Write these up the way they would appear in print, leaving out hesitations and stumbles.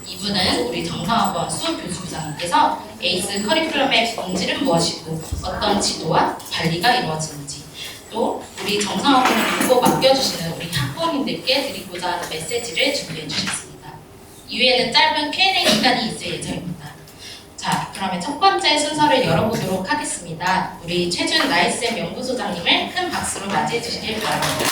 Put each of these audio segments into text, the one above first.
2부는 우리 정상학원 수교수부장님께서 에이스 커리큘럼의 본질은 무엇이고 어떤 지도와 관리가 이루어지는지, 또 우리 정상학원을 믿고 맡겨주시는 우리 학부모님들께 드리고자 하는 메시지를 준비해 주셨습니다. 이후에는 짧은 Q&A 시간이 있을 예정입니다. 자, 그러면 첫 번째 순서를 열어보도록 하겠습니다. 우리 최준 나이쌤 연구소장님을 큰 박수로 맞이해 주시길 바랍니다.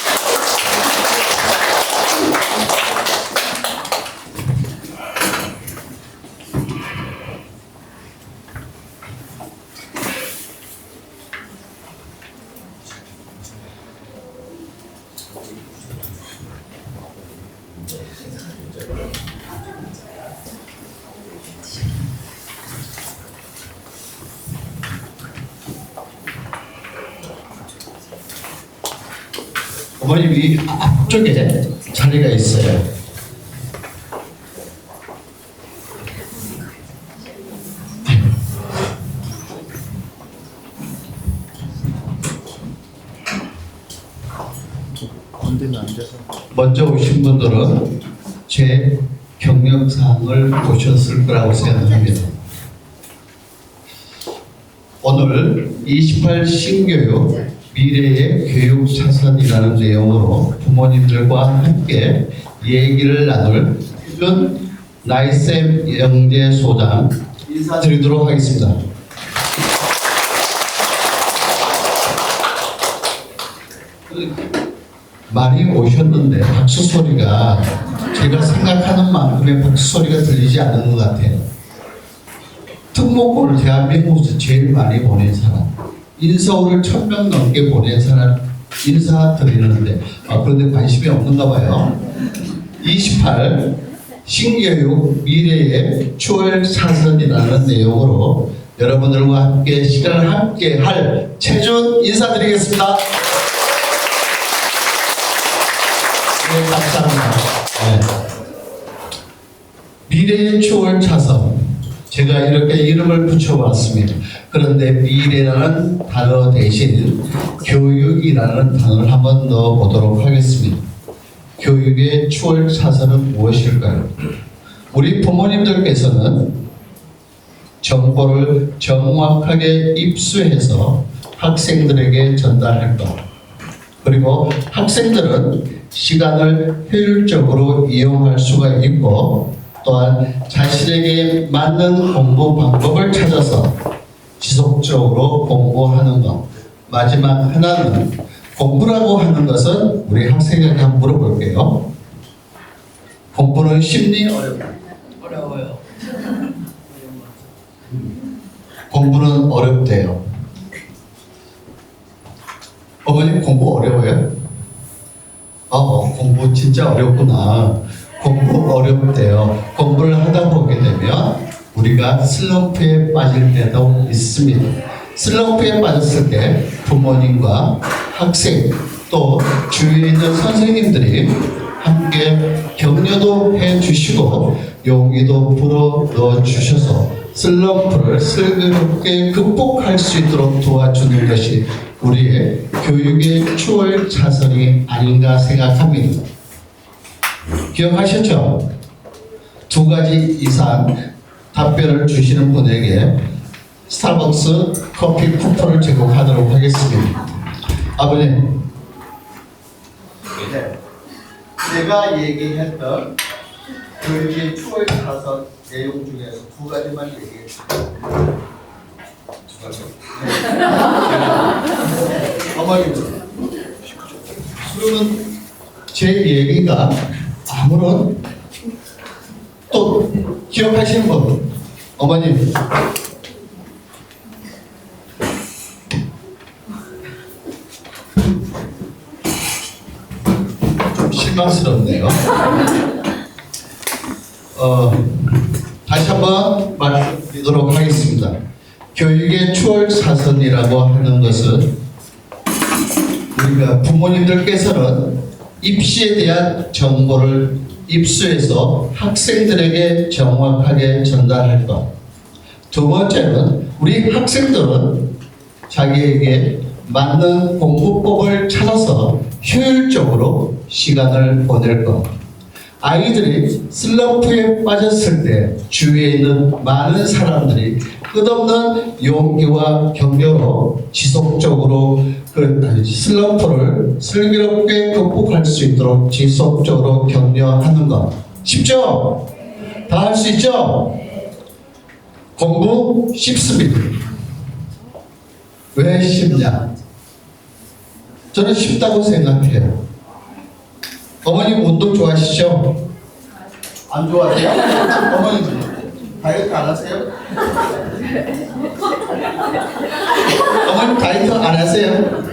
어머님이 앞쪽에 자리가 있어요. 먼저 오신 분들은 제 경력사항을 보셨을 거라고 생각합니다. 오늘 28 신교육 미래의 교육 차선이라는 내용으로 부모님들과 함께 얘기를 나눌 최준 나이쌤 영재소장 인사드리도록 하겠습니다. 많이 오셨는데 박수 소리가 제가 생각하는 만큼의 박수 소리가 들리지 않는 것 같아요. 특목고를 대한민국에서 제일 많이 보낸 사람, 인서울을 1000명 넘게 보낸 사람 인사드리는데 그런데 관심이 없는가 봐요. 28 신교육 미래의 추월 차선이라는 내용으로 여러분들과 함께 시간을 함께 할 최준 인사드리겠습니다. 네, 감사합니다. 네. 미래의 추월 차선, 제가 이렇게 이름을 붙여봤습니다. 그런데 미래라는 단어 대신 교육이라는 단어를 한번 넣어보도록 하겠습니다. 교육의 추월 차선은 무엇일까요? 우리 부모님들께서는 정보를 정확하게 입수해서 학생들에게 전달할 것, 그리고 학생들은 시간을 효율적으로 이용할 수가 있고, 또한 자신에게 맞는 공부 방법을 찾아서 지속적으로 공부하는 것. 마지막 하나는 공부라고 하는 것은 우리 학생에게 한번 물어볼게요. 공부는 쉽니? 어려워요. 공부는 어렵대요. 어머님 공부 어려워요? 공부 진짜 어렵구나. 공부 어렵대요. 공부를 하다 보게 되면 우리가 슬럼프에 빠질 때도 있습니다. 슬럼프에 빠졌을 때 부모님과 학생 또 주위에 있는 선생님들이 함께 격려도 해주시고 용기도 불어넣어 주셔서 슬럼프를 슬기롭게 극복할 수 있도록 도와주는 것이 우리의 교육의 추월 차선이 아닌가 생각합니다. 기억하셨죠? 2가지 이상 답변을 주시는 분에게 스타벅스 커피 쿠폰을 제공하도록 하겠습니다. 아버님, 네. 제가 얘기했던 교육의 추월 차선 내용 중에서 2가지만 얘기했습니다. 2가지. 네. 어머님, 그러면 제 얘기가 아무런 또 기억하시는 분, 어머님. 좀 실망스럽네요. 다시 한번 말씀드리도록 하겠습니다. 교육의 추월 차선이라고 하는 것은 우리가 부모님들께서는 입시에 대한 정보를 입수해서 학생들에게 정확하게 전달할 것. 2번째는 우리 학생들은 자기에게 맞는 공부법을 찾아서 효율적으로 시간을 보낼 것. 아이들이 슬럼프에 빠졌을 때 주위에 있는 많은 사람들이 끝없는 용기와 격려로 지속적으로 그 슬럼프를 슬기롭게 극복할 수 있도록 지속적으로 격려하는 것. 쉽죠? 다 할 수 있죠? 공부 쉽습니다. 왜 쉽냐? 저는 쉽다고 생각해요. 어머님 운동 좋아하시죠? 안 좋아하세요? 어머님 다이어트 안 하세요? 어머님 다이어트 안 하세요?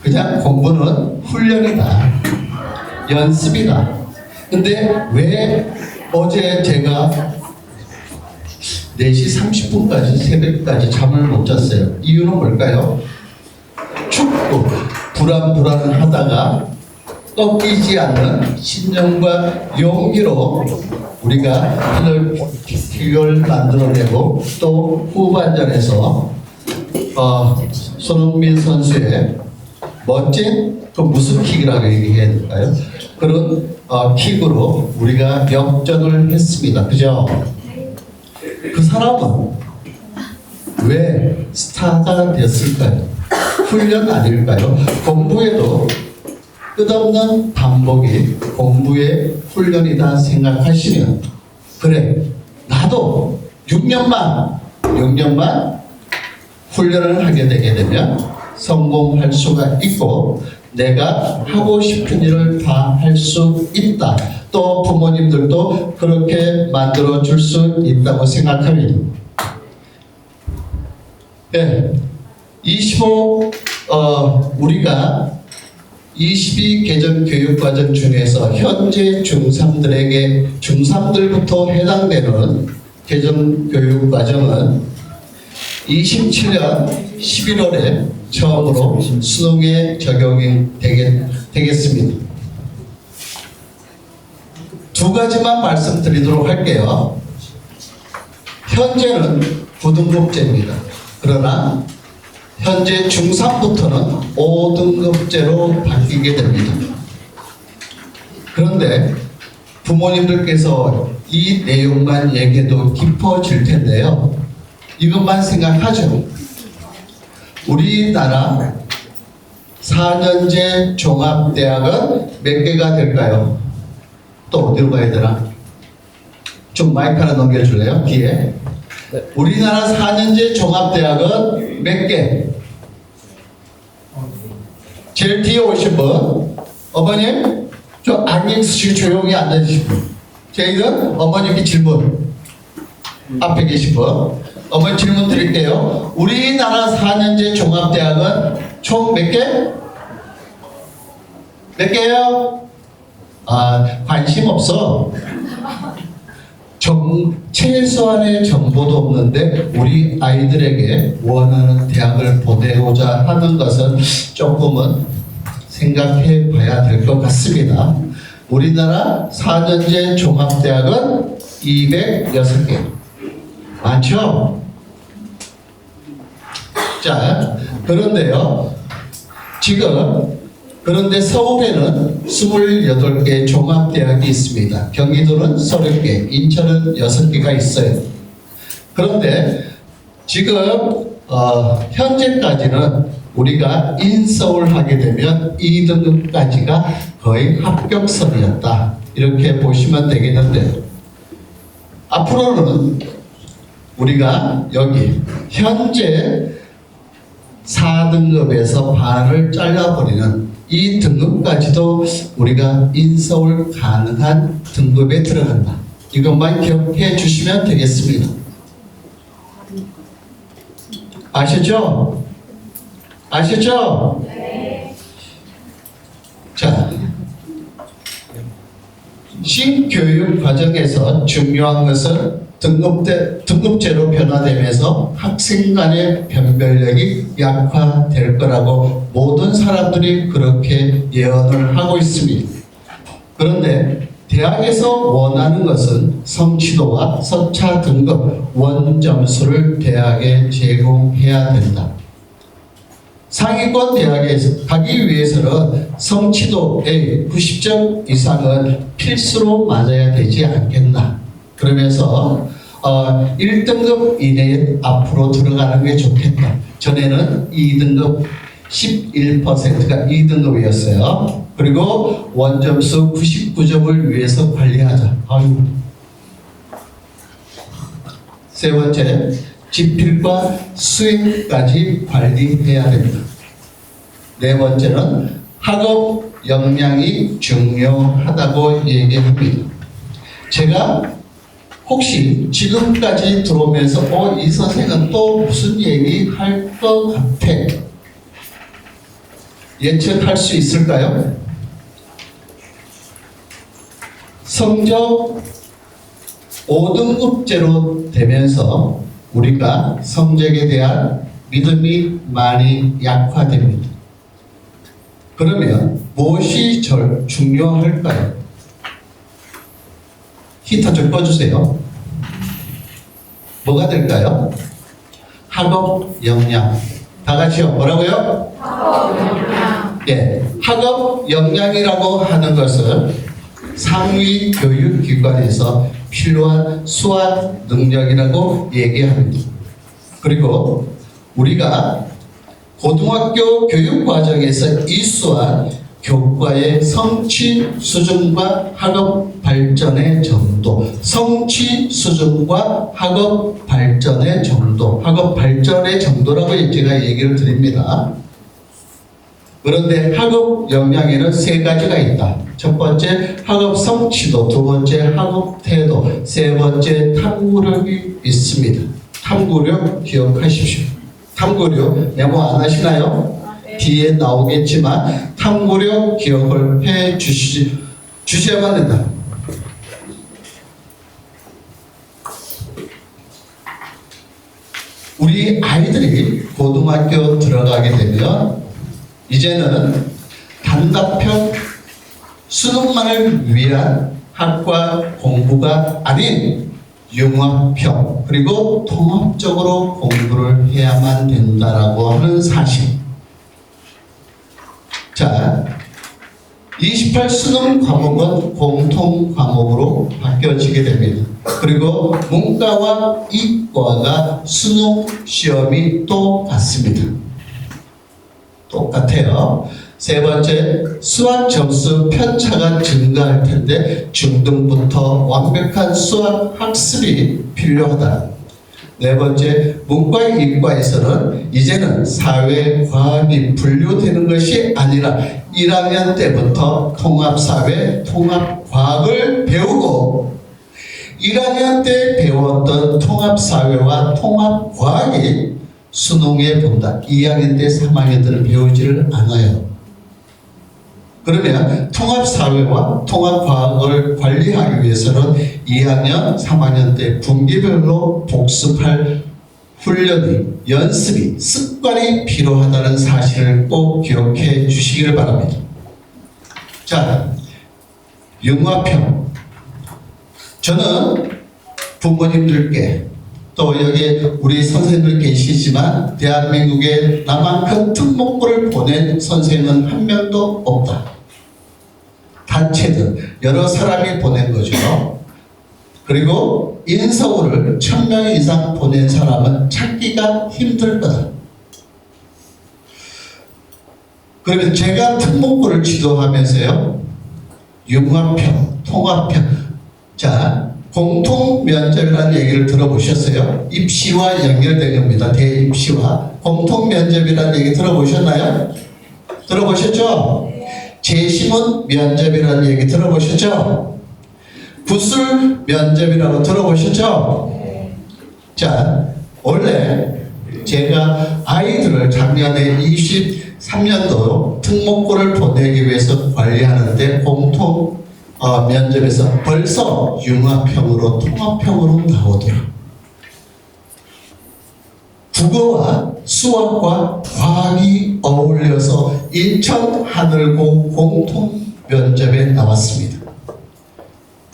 그냥 공부는 훈련이다. 연습이다. 근데 왜 어제 제가 4시 30분까지 새벽까지 잠을 못 잤어요? 이유는 뭘까요? 춥고 불안하다가 꺾이지 않는 신념과 용기로 우리가 킥을 만들어내고 또 후반전에서 손흥민 선수의 멋진 그 무슨 킥이라고 얘기해야 될까요? 그런 킥으로 우리가 역전을 했습니다. 그죠? 그 사람은 왜 스타가 됐을까요? 훈련 아닐까요? 공부에도 끝없는 반복이 공부의 훈련이다 생각하시면 그래 나도 6년만 훈련을 하게 되게 되면 성공할 수가 있고 내가 하고 싶은 일을 다 할 수 있다. 또 부모님들도 그렇게 만들어 줄 수 있다고 생각합니다. 네. 25 우리가 22 개정 교육과정 중에서 현재 중3들부터 해당되는 개정 교육과정은 27년 11월에 처음으로 수능에 적용이 되겠습니다. 두 가지만 말씀드리도록 할게요. 현재는 9등급제입니다. 그러나 현재 중3부터는 5등급제로 바뀌게 됩니다. 그런데 부모님들께서 이 내용만 얘기해도 깊어질 텐데요. 이것만 생각하죠. 우리나라 4년제 종합대학은 몇 개가 될까요? 또 어디로 가야 되나? 좀 마이크 하나 넘겨줄래요? 뒤에. 네. 우리나라 4년제 종합대학은 몇 개? 제일 뒤에 오신 분. 어머님, 저 안경 쓰시고 조용히 앉아주신 분. 저희는 어머님께 질문. 앞에 계신 분. 어머니 질문 드릴게요. 우리나라 4년제 종합대학은 총 몇 개? 몇 개요? 관심 없어. 최소한의 정보도 없는데 우리 아이들에게 원하는 대학을 보내고자 하는 것은 조금은 생각해 봐야 될 것 같습니다. 우리나라 4년제 종합대학은 206개. 많죠? 자, 그런데요. 그런데 서울에는 28개 종합대학이 있습니다. 경기도는 30개, 인천은 6개가 있어요. 그런데 지금 현재까지는 우리가 인서울 하게 되면 2등급까지가 거의 합격선이었다. 이렇게 보시면 되겠는데 앞으로는 우리가 여기 현재 4등급에서 반을 잘라버리는 이 등급까지도 우리가 인서울 가능한 등급에 들어간다. 이것만 기억해 주시면 되겠습니다. 아시죠? 아시죠? 네. 자, 신교육 과정에서 중요한 것은 등급제로 변화되면서 학생 간의 변별력이 약화될 거라고 모든 사람들이 그렇게 예언을 하고 있습니다. 그런데 대학에서 원하는 것은 성취도와 서차 등급 원점수를 대학에 제공해야 된다. 상위권 대학에 가기 위해서는 성취도의 90점 이상은 필수로 맞아야 되지 않겠나. 그러면서 1등급 이내에 앞으로 들어가는 게 좋겠다. 전에는 2등급 11%가 2등급이었어요. 그리고 원점수 99점을 위해서 관리하자. 아유. 세 번째, 지필과 수행까지 관리해야 됩니다. 네 번째는 학업 역량이 중요하다고 얘기합니다. 제가 혹시 지금까지 들어오면서 이 선생은 또 무슨 얘기 할 것 같아? 예측할 수 있을까요? 성적 5등급제로 되면서 우리가 성적에 대한 믿음이 많이 약화됩니다. 그러면 무엇이 중요할까요? 히터 좀 꺼주세요. 뭐가 될까요? 학업 역량. 다 같이요. 뭐라고요? 학업 역량. 예, 학업 역량이라고 하는 것은 상위 교육기관에서 필요한 수학 능력이라고 얘기합니다. 그리고 우리가 고등학교 교육 과정에서 이수한 교과의 성취 수준과 학업 발전의 정도, 성취 수준과 학업 발전의 정도, 학업 발전의 정도라고 제가 얘기를 드립니다. 그런데 학업 역량에는 세 가지가 있다. 첫 번째 학업 성취도, 두 번째 학업 태도, 세 번째 탐구력이 있습니다. 탐구력 기억하십시오. 탐구력 메모 안 하시나요? 뒤에 나오겠지만 탐구력 기억을 해 주셔야만 된다. 우리 아이들이 고등학교 들어가게 되면 이제는 단답형 수능만을 위한 학과 공부가 아닌 융합형 그리고 통합적으로 공부를 해야만 된다라고 하는 사실. 자, 28 수능 과목은 공통 과목으로 바뀌어지게 됩니다. 그리고 문과와 이과가 수능 시험이 똑같습니다. 똑같아요. 세 번째, 수학 점수 편차가 증가할 텐데 중등부터 완벽한 수학 학습이 필요하다. 네 번째, 문과 이과에서는 이제는 사회 과학이 분류되는 것이 아니라 1학년 때부터 통합사회, 통합과학을 배우고 1학년 때 배웠던 통합사회와 통합과학이 수능에 본다. 2학년 때 3학년들은 배우지를 않아요. 그러면 통합사회와 통합과학을 관리하기 위해서는 2학년, 3학년 때 분기별로 복습할 훈련이, 연습이, 습관이 필요하다는 사실을 꼭 기억해 주시길 바랍니다. 자, 융합형. 저는 부모님들께 또 여기 우리 선생님들 계시지만 대한민국에 나만큼 특목고를 보낸 선생은 한 명도 없다. 단체들 여러 사람이 보낸 거죠. 그리고 인서울을 1000명 이상 보낸 사람은 찾기가 힘들 거다. 그러면 제가 특목고를 지도하면서요, 융합형, 통합형, 자, 공통 면접이라는 얘기를 들어보셨어요? 입시와 연결된 겁니다. 대입시와 공통 면접이라는 얘기 들어보셨나요? 들어보셨죠? 재시문 면접이라는 얘기 들어보셨죠? 구술 면접이라고 들어보셨죠? 자, 원래 제가 아이들을 작년에 23년도 특목고를 보내기 위해서 관리하는데 공통 면접에서 벌써 융합형으로 통합형으로 나오더라. 국어와 수학과 과학이 어울려서 인천 하늘고 공통 면접에 나왔습니다.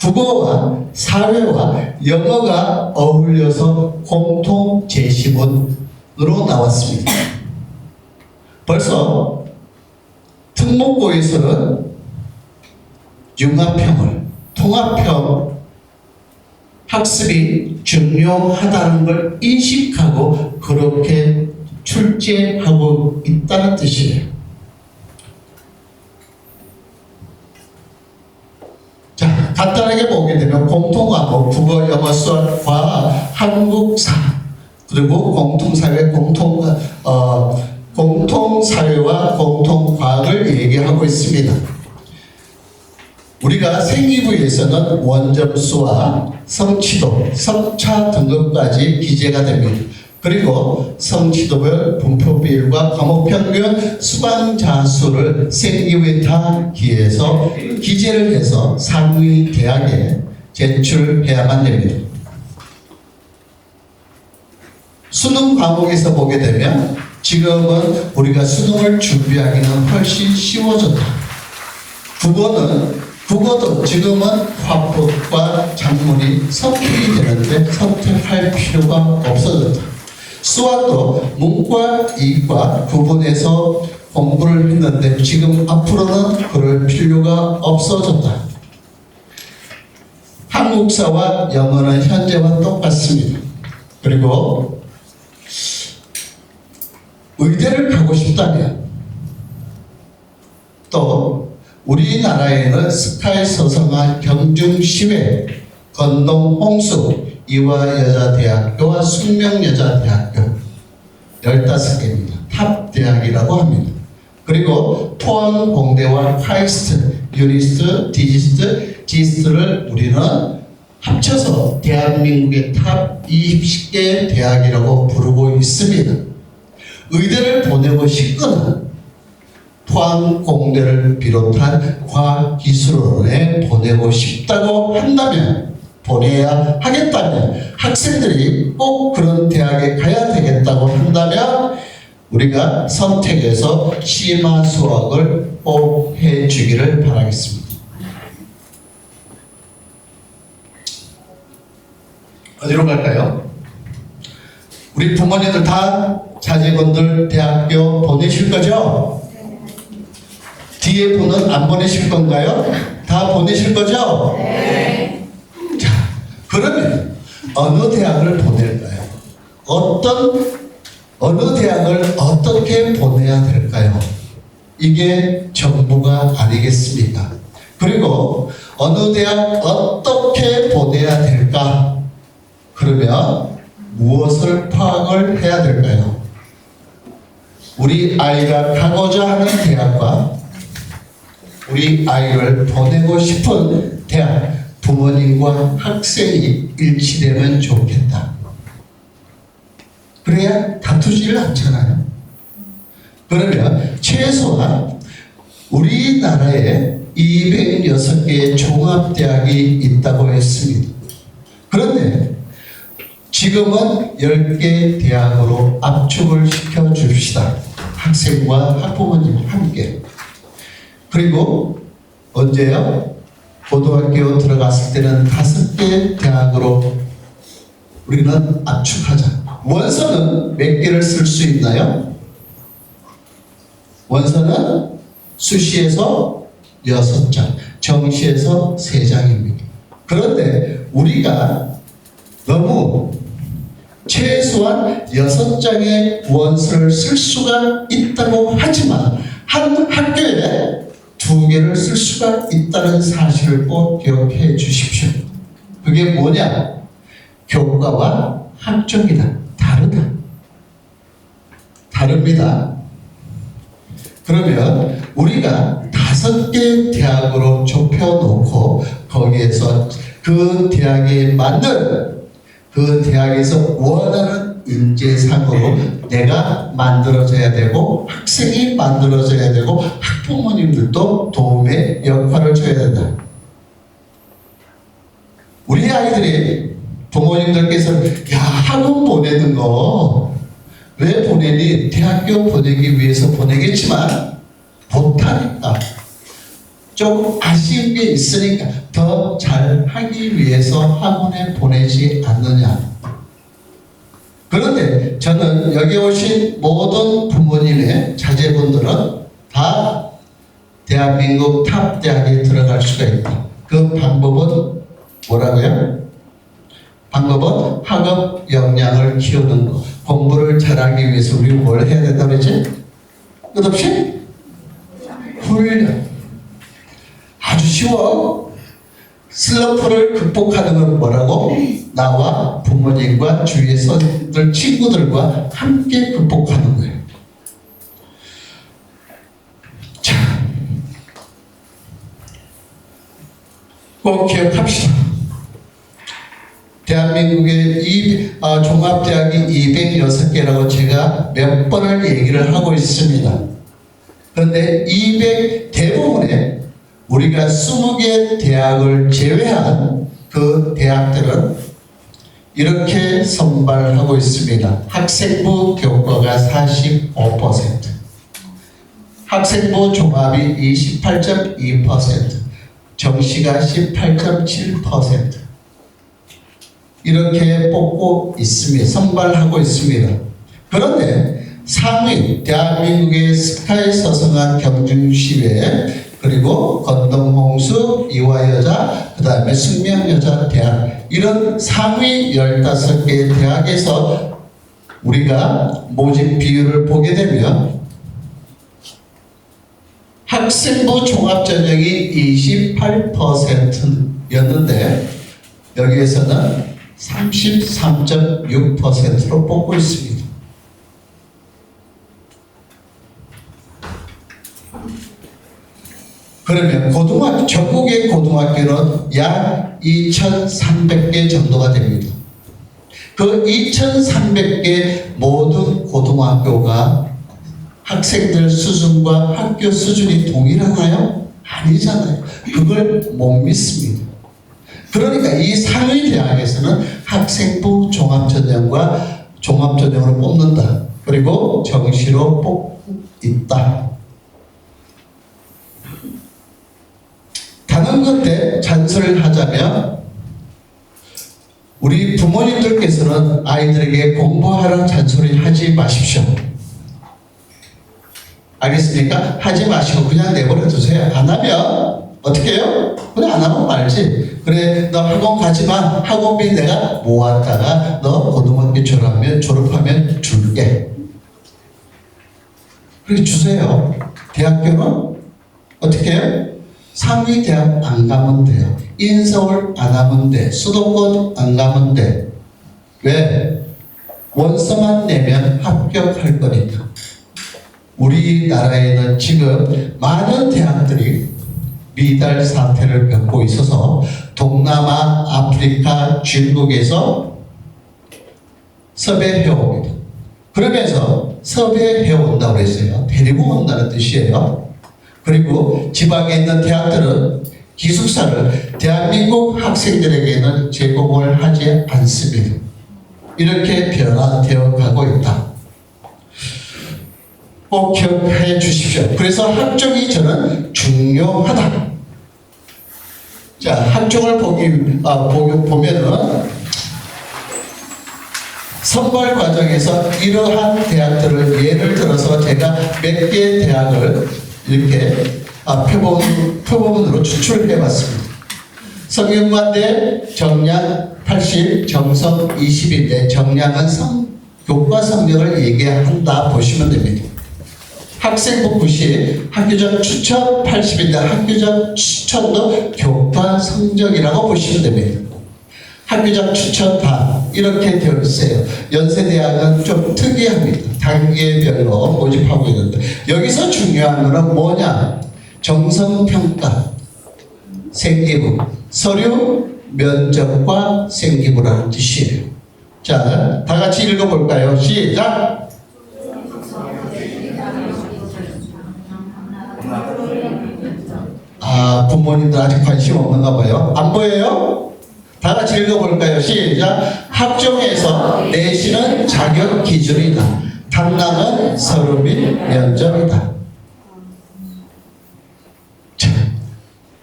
국어와 사회와 영어가 어울려서 공통 제시문으로 나왔습니다. 벌써 특목고에서는 융합형을 통합형 학습이 중요하다는 걸 인식하고 그렇게 출제하고 있다는 뜻이에요. 자, 간단하게 보게 되면 공통과목, 국어, 영어, 수학, 과학, 한국사, 그리고 공통사회, 공통사회와 공통과학을 얘기하고 있습니다. 우리가 생기부에서는 원점수와 성취도, 성차 등급까지 기재가 됩니다. 그리고 성취도별, 분포비율과 과목평균, 수강자 수를 생기부에 다 기재를 해서 상위 대학에 제출해야만 됩니다. 수능 과목에서 보게 되면 지금은 우리가 수능을 준비하기는 훨씬 쉬워졌다. 국어도 지금은 화법과 작문이 선택이 되는데 선택할 필요가 없어졌다. 수학도 문과 이과 구분해서 공부를 했는데 지금 앞으로는 그럴 필요가 없어졌다. 한국사와 영어는 현재와 똑같습니다. 그리고 의대를 가고 싶다면 또 우리나라에는 스카이 서성한 경중시외, 건동 홍수, 이화여자대학교와 숙명여자대학교 15개입니다. 탑 대학이라고 합니다. 그리고 포항 공대와 카이스트, 유니스트, 디지스트, 지스트를 우리는 합쳐서 대한민국의 탑 20개 대학이라고 부르고 있습니다. 의대를 보내고 싶거나 포항 공대를 비롯한 과기술원에 보내고 싶다고 한다면, 보내야 하겠다면, 학생들이 꼭 그런 대학에 가야 되겠다고 한다면 우리가 선택해서 심화 수학을 꼭 해주기를 바라겠습니다. 어디로 갈까요? 우리 부모님들 다 자제분들 대학교 보내실 거죠? 뒤에 분은 안 보내실 건가요? 다 보내실 거죠? 네. 자, 그러면 어느 대학을 보낼까요? 어느 대학을 어떻게 보내야 될까요? 이게 정부가 아니겠습니까? 그리고 어느 대학 어떻게 보내야 될까? 그러면 무엇을 파악을 해야 될까요? 우리 아이가 가고자 하는 대학과 우리 아이를 보내고 싶은 대학, 부모님과 학생이 일치되면 좋겠다. 그래야 다투지를 않잖아요. 그러면 최소한 우리나라에 206개의 종합대학이 있다고 했습니다. 그런데 지금은 10개 대학으로 압축을 시켜 줍시다. 학생과 학부모님 함께. 그리고 언제요? 고등학교 들어갔을 때는 5개 대학으로 우리는 압축하자. 원서는 몇 개를 쓸 수 있나요? 원서는 수시에서 6장, 정시에서 3장입니다. 그런데 우리가 너무 최소한 6장의 원서를 쓸 수가 있다고 하지만 한 학교에 2개를 쓸 수가 있다는 사실을 꼭 기억해 주십시오. 그게 뭐냐? 교과와 학종이다. 다릅니다. 그러면 우리가 5개 대학으로 좁혀놓고 거기에서 그 대학에 맞는, 그 대학에서 원하는 인재상으로 내가 만들어져야 되고 학생이 만들어져야 되고 학부모님들도 도움의 역할을 줘야 된다. 우리 아이들이 부모님들께서 야, 학원 보내는 거 왜 보내니? 대학교 보내기 위해서 보내겠지만 못하니까, 좀 아쉬운 게 있으니까 더 잘하기 위해서 학원에 보내지 않느냐. 그런데 저는 여기 오신 모든 부모님의 자제분들은 다 대한민국 탑 대학에 들어갈 수가 있다. 그 방법은 뭐라고요? 방법은 학업 역량을 키우는 거. 공부를 잘하기 위해서 우리 뭘 해야 된다고 했지? 끝없이 훈련. 아주 쉬워. 슬럼프를 극복하는 건 뭐라고? 나와 부모님과 주위의 선생님들, 친구들과 함께 극복하는 거예요. 자, 꼭 기억합시다. 대한민국의 종합대학이 206개라고 제가 몇 번을 얘기를 하고 있습니다. 그런데 대부분의 우리가 20개 대학을 제외한 그 대학들은 이렇게 선발하고 있습니다. 학생부 교과가 45%, 학생부 종합이 28.2%, 정시가 18.7%, 이렇게 뽑고 있습니다. 선발하고 있습니다. 그런데 상위 대한민국의 스카이 서성한 경중시외, 그리고 건동홍수, 이화여자, 그 다음에 숙명여자 대학, 이런 상위 15개 대학에서 우리가 모집 비율을 보게 되면 학생부 종합전형이 28%였는데 여기에서는 33.6%로 뽑고 있습니다. 그러면 전국의 고등학교는 약 2,300개 정도가 됩니다. 그 2,300개 모든 고등학교가 학생들 수준과 학교 수준이 동일하나요? 아니잖아요. 그걸 못 믿습니다. 그러니까 이 상위 대학에서는 학생부 종합전형과 종합전형으로 뽑는다. 그리고 정시로 뽑고 있다. 다른 건데 잔소리를 하자면 우리 부모님들께서는 아이들에게 공부하라는 잔소리 하지 마십시오. 알겠습니까? 하지 마시고 그냥 내버려 두세요. 안 하면 어떻게 해요? 그냥 안 하면 말지. 그래, 너 학원 가지 마. 학원비 내가 모았다가 너 고등학교 졸업하면 줄게. 그렇게 주세요. 대학교는 어떻게 해요? 상위 대학 안 가면 돼요. 인서울 안 하면 돼. 수도권 안 가면 돼. 왜? 원서만 내면 합격할 거니까. 우리나라에는 지금 많은 대학들이 미달 사태를 겪고 있어서 동남아, 아프리카, 중국에서 섭외해 옵니다. 그러면서 섭외해 온다고 했어요. 데리고 온다는 뜻이에요. 그리고 지방에 있는 대학들은 기숙사를 대한민국 학생들에게는 제공을 하지 않습니다. 이렇게 변화되어 가고 있다. 꼭 기억해 주십시오. 그래서 학종이 저는 중요하다. 자, 학종을 보면은 선발 과정에서 이러한 대학들을 예를 들어서 제가 몇 개 대학을 이렇게 표본으로 추출해 봤습니다. 성균관대 정량 80, 정성 20인데 정량은 교과 성적을 얘기한다 보시면 됩니다. 학생부 90, 학교적 추천 80인데 학교적 추천도 교과 성적이라고 보시면 됩니다. 학교적 추천 다 이렇게 되어 있어요. 연세대학은 좀 특이합니다. 단계별로 모집하고 있는데 여기서 중요한 거는 뭐냐? 정성평가, 생기부, 서류, 면접과 생기부라는 뜻이에요. 자, 다 같이 읽어볼까요? 시작! 부모님들 아직 관심 없는가 봐요. 안 보여요? 다 같이 읽어볼까요? 시작! 학종에서 내신은 자격 기준이다. 당락은 서류 및 면접이다. 자,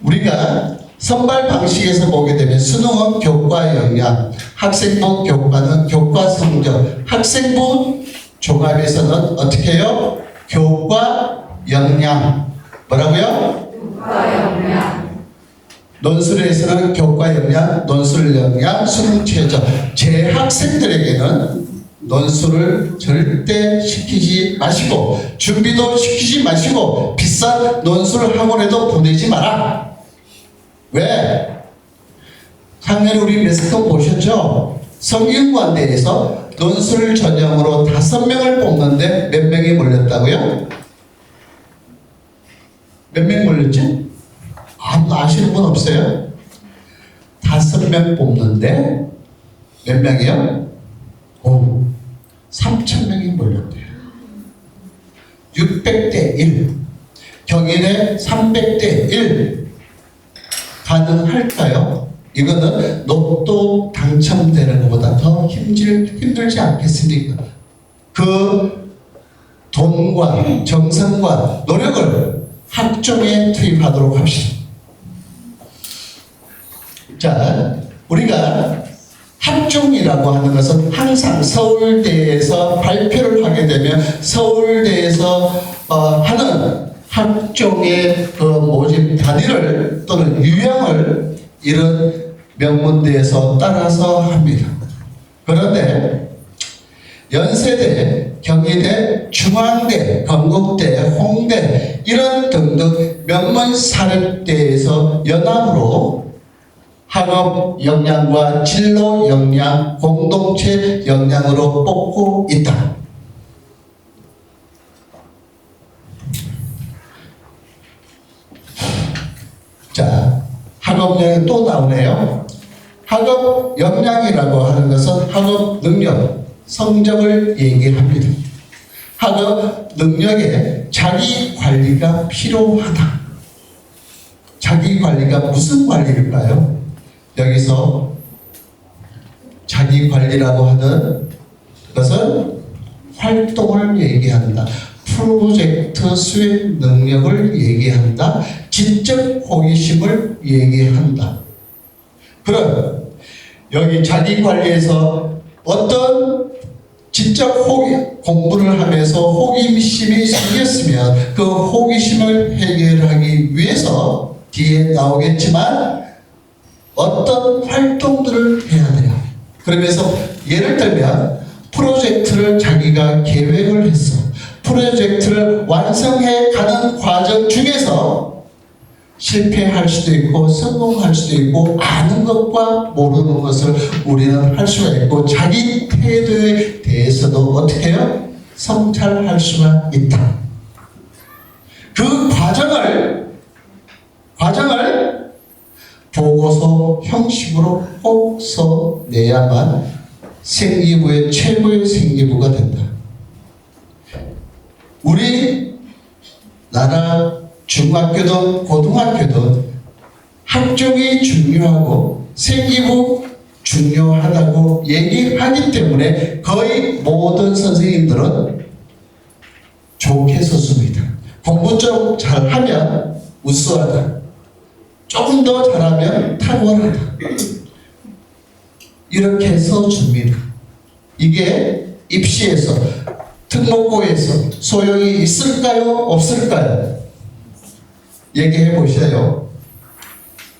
우리가 선발 방식에서 보게 되면 수능은 교과 역량, 학생부 교과는 교과 성적, 학생부 종합에서는 어떻게 해요? 교과 역량. 뭐라고요? 교과 역량. 논술에서는 교과 역량, 논술 역량, 수능 최저. 재학생들에게는 논술을 절대 시키지 마시고 준비도 시키지 마시고 비싼 논술 학원에도 보내지 마라. 왜? 작년에 우리 매스컴 보셨죠? 성균관대에서 논술 전형으로 5명을 뽑는데 몇 명이 몰렸다고요? 몇 명 몰렸지? 아무도 아시는 분 없어요? 5명 뽑는데 몇 명이요? 3,000명이 몰렸대요. 600대 1. 경인에 300대 1. 가능할까요? 이거는 로또 당첨되는 것보다 더 힘들지 않겠습니까? 그 돈과 정성과 노력을 학종에 투입하도록 합시다. 자, 우리가 학종이라고 하는 것은 항상 서울대에서 발표를 하게 되면 서울대에서 하는 학종의 그 모집 단위를 또는 유형을 이런 명문대에서 따라서 합니다. 그런데 연세대, 경희대, 중앙대, 건국대, 홍대 이런 등등 명문 사립대에서 연합으로 학업 역량과 진로 역량, 공동체 역량으로 뽑고 있다. 자, 학업 역량 또 나오네요. 학업 역량이라고 하는 것은 학업 능력, 성적을 얘기합니다. 학업 능력에 자기 관리가 필요하다. 자기 관리가 무슨 관리일까요? 여기서 자기 관리라고 하는 것은 활동을 얘기한다. 프로젝트 수행 능력을 얘기한다. 지적 호기심을 얘기한다. 그럼 여기 자기 관리에서 어떤 지적 공부를 하면서 호기심이 생겼으면 그 호기심을 해결하기 위해서 뒤에 나오겠지만 어떤 활동들을 해야 돼요. 그러면서 예를 들면 프로젝트를 자기가 계획을 했어. 프로젝트를 완성해 가는 과정 중에서 실패할 수도 있고 성공할 수도 있고 아는 것과 모르는 것을 우리는 할 수가 있고 자기 태도에 대해서도 어떻게 해요? 성찰할 수가 있다. 그 과정을 보고서 형식으로 꼭 써내야만 생기부의 최고의 생기부가 된다. 우리 나라 중학교든 고등학교든 학종이 중요하고 생기부 중요하다고 얘기하기 때문에 거의 모든 선생님들은 좋게 썼습니다. 공부 좀 잘하면 우수하다. 조금 더 잘하면 탁월하다. 이렇게 써줍니다. 이게 입시에서 특목고에서 소용이 있을까요? 없을까요? 얘기해 보세요.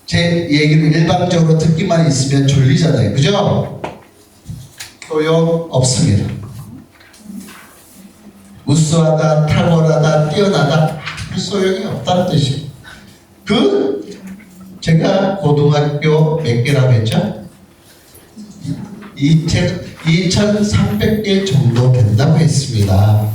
제 얘기를 일방적으로 듣기만 있으면 졸리잖아요. 그죠? 소용 없습니다. 우수하다, 탁월하다, 뛰어나다 소용이 없다는 뜻이에요. 제가 고등학교 몇 개라고 했죠? 2,300개 정도 된다고 했습니다.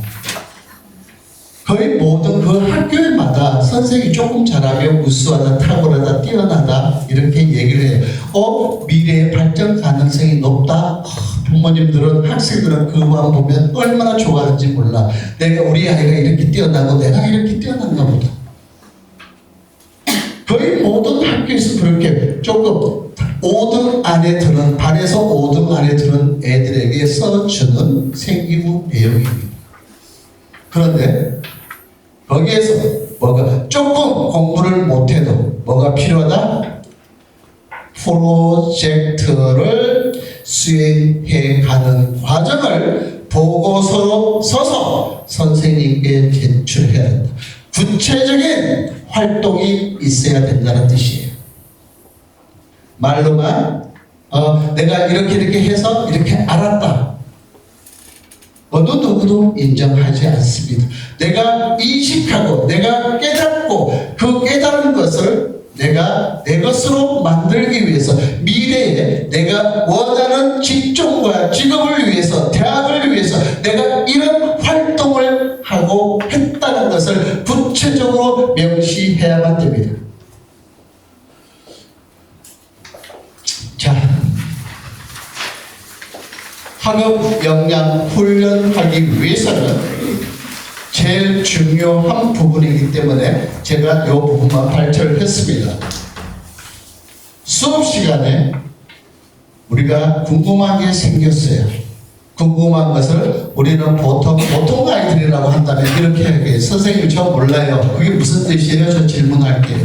거의 모든 그 학교마다 선생님이 조금 잘하면 우수하다, 탁월하다, 뛰어나다 이렇게 얘기를 해요. 미래의 발전 가능성이 높다. 부모님들은 학생들은 그거만 보면 얼마나 좋아하는지 몰라. 우리 아이가 이렇게 뛰어나고 내가 이렇게 뛰어난가 보다. 거의 모든 학교에서 그렇게 조금 5등 안에 드는, 반에서 5등 안에 드는 애들에게 써주는 생기부 내용입니다. 그런데 거기에서 조금 공부를 못해도 뭐가 필요하다? 프로젝트를 수행해 가는 과정을 보고서로 써서 선생님께 제출해야 된다. 구체적인 활동이 있어야 된다는 뜻이에요. 말로만 내가 이렇게 해서 이렇게 알았다. 어느 누구도 인정하지 않습니다. 내가 인식하고 내가 깨닫고 그 깨달은 것을 내가 내 것으로 만들기 위해서 미래에 내가 원하는 직종과 직업을 위해서 대학을 위해서 내가 이런 활동을 하고 했다는 것을 구체적으로 명시해야만 됩니다. 자, 학업 역량 훈련하기 위해서는 제일 중요한 부분이기 때문에 제가 이 부분만 발표를 했습니다. 수업 시간에 우리가 궁금한 게 생겼어요. 궁금한 것을 우리는 보통 아이들이라고 한다면 이렇게 하게 선생님 저 몰라요. 그게 무슨 뜻이에요? 저 질문할게요.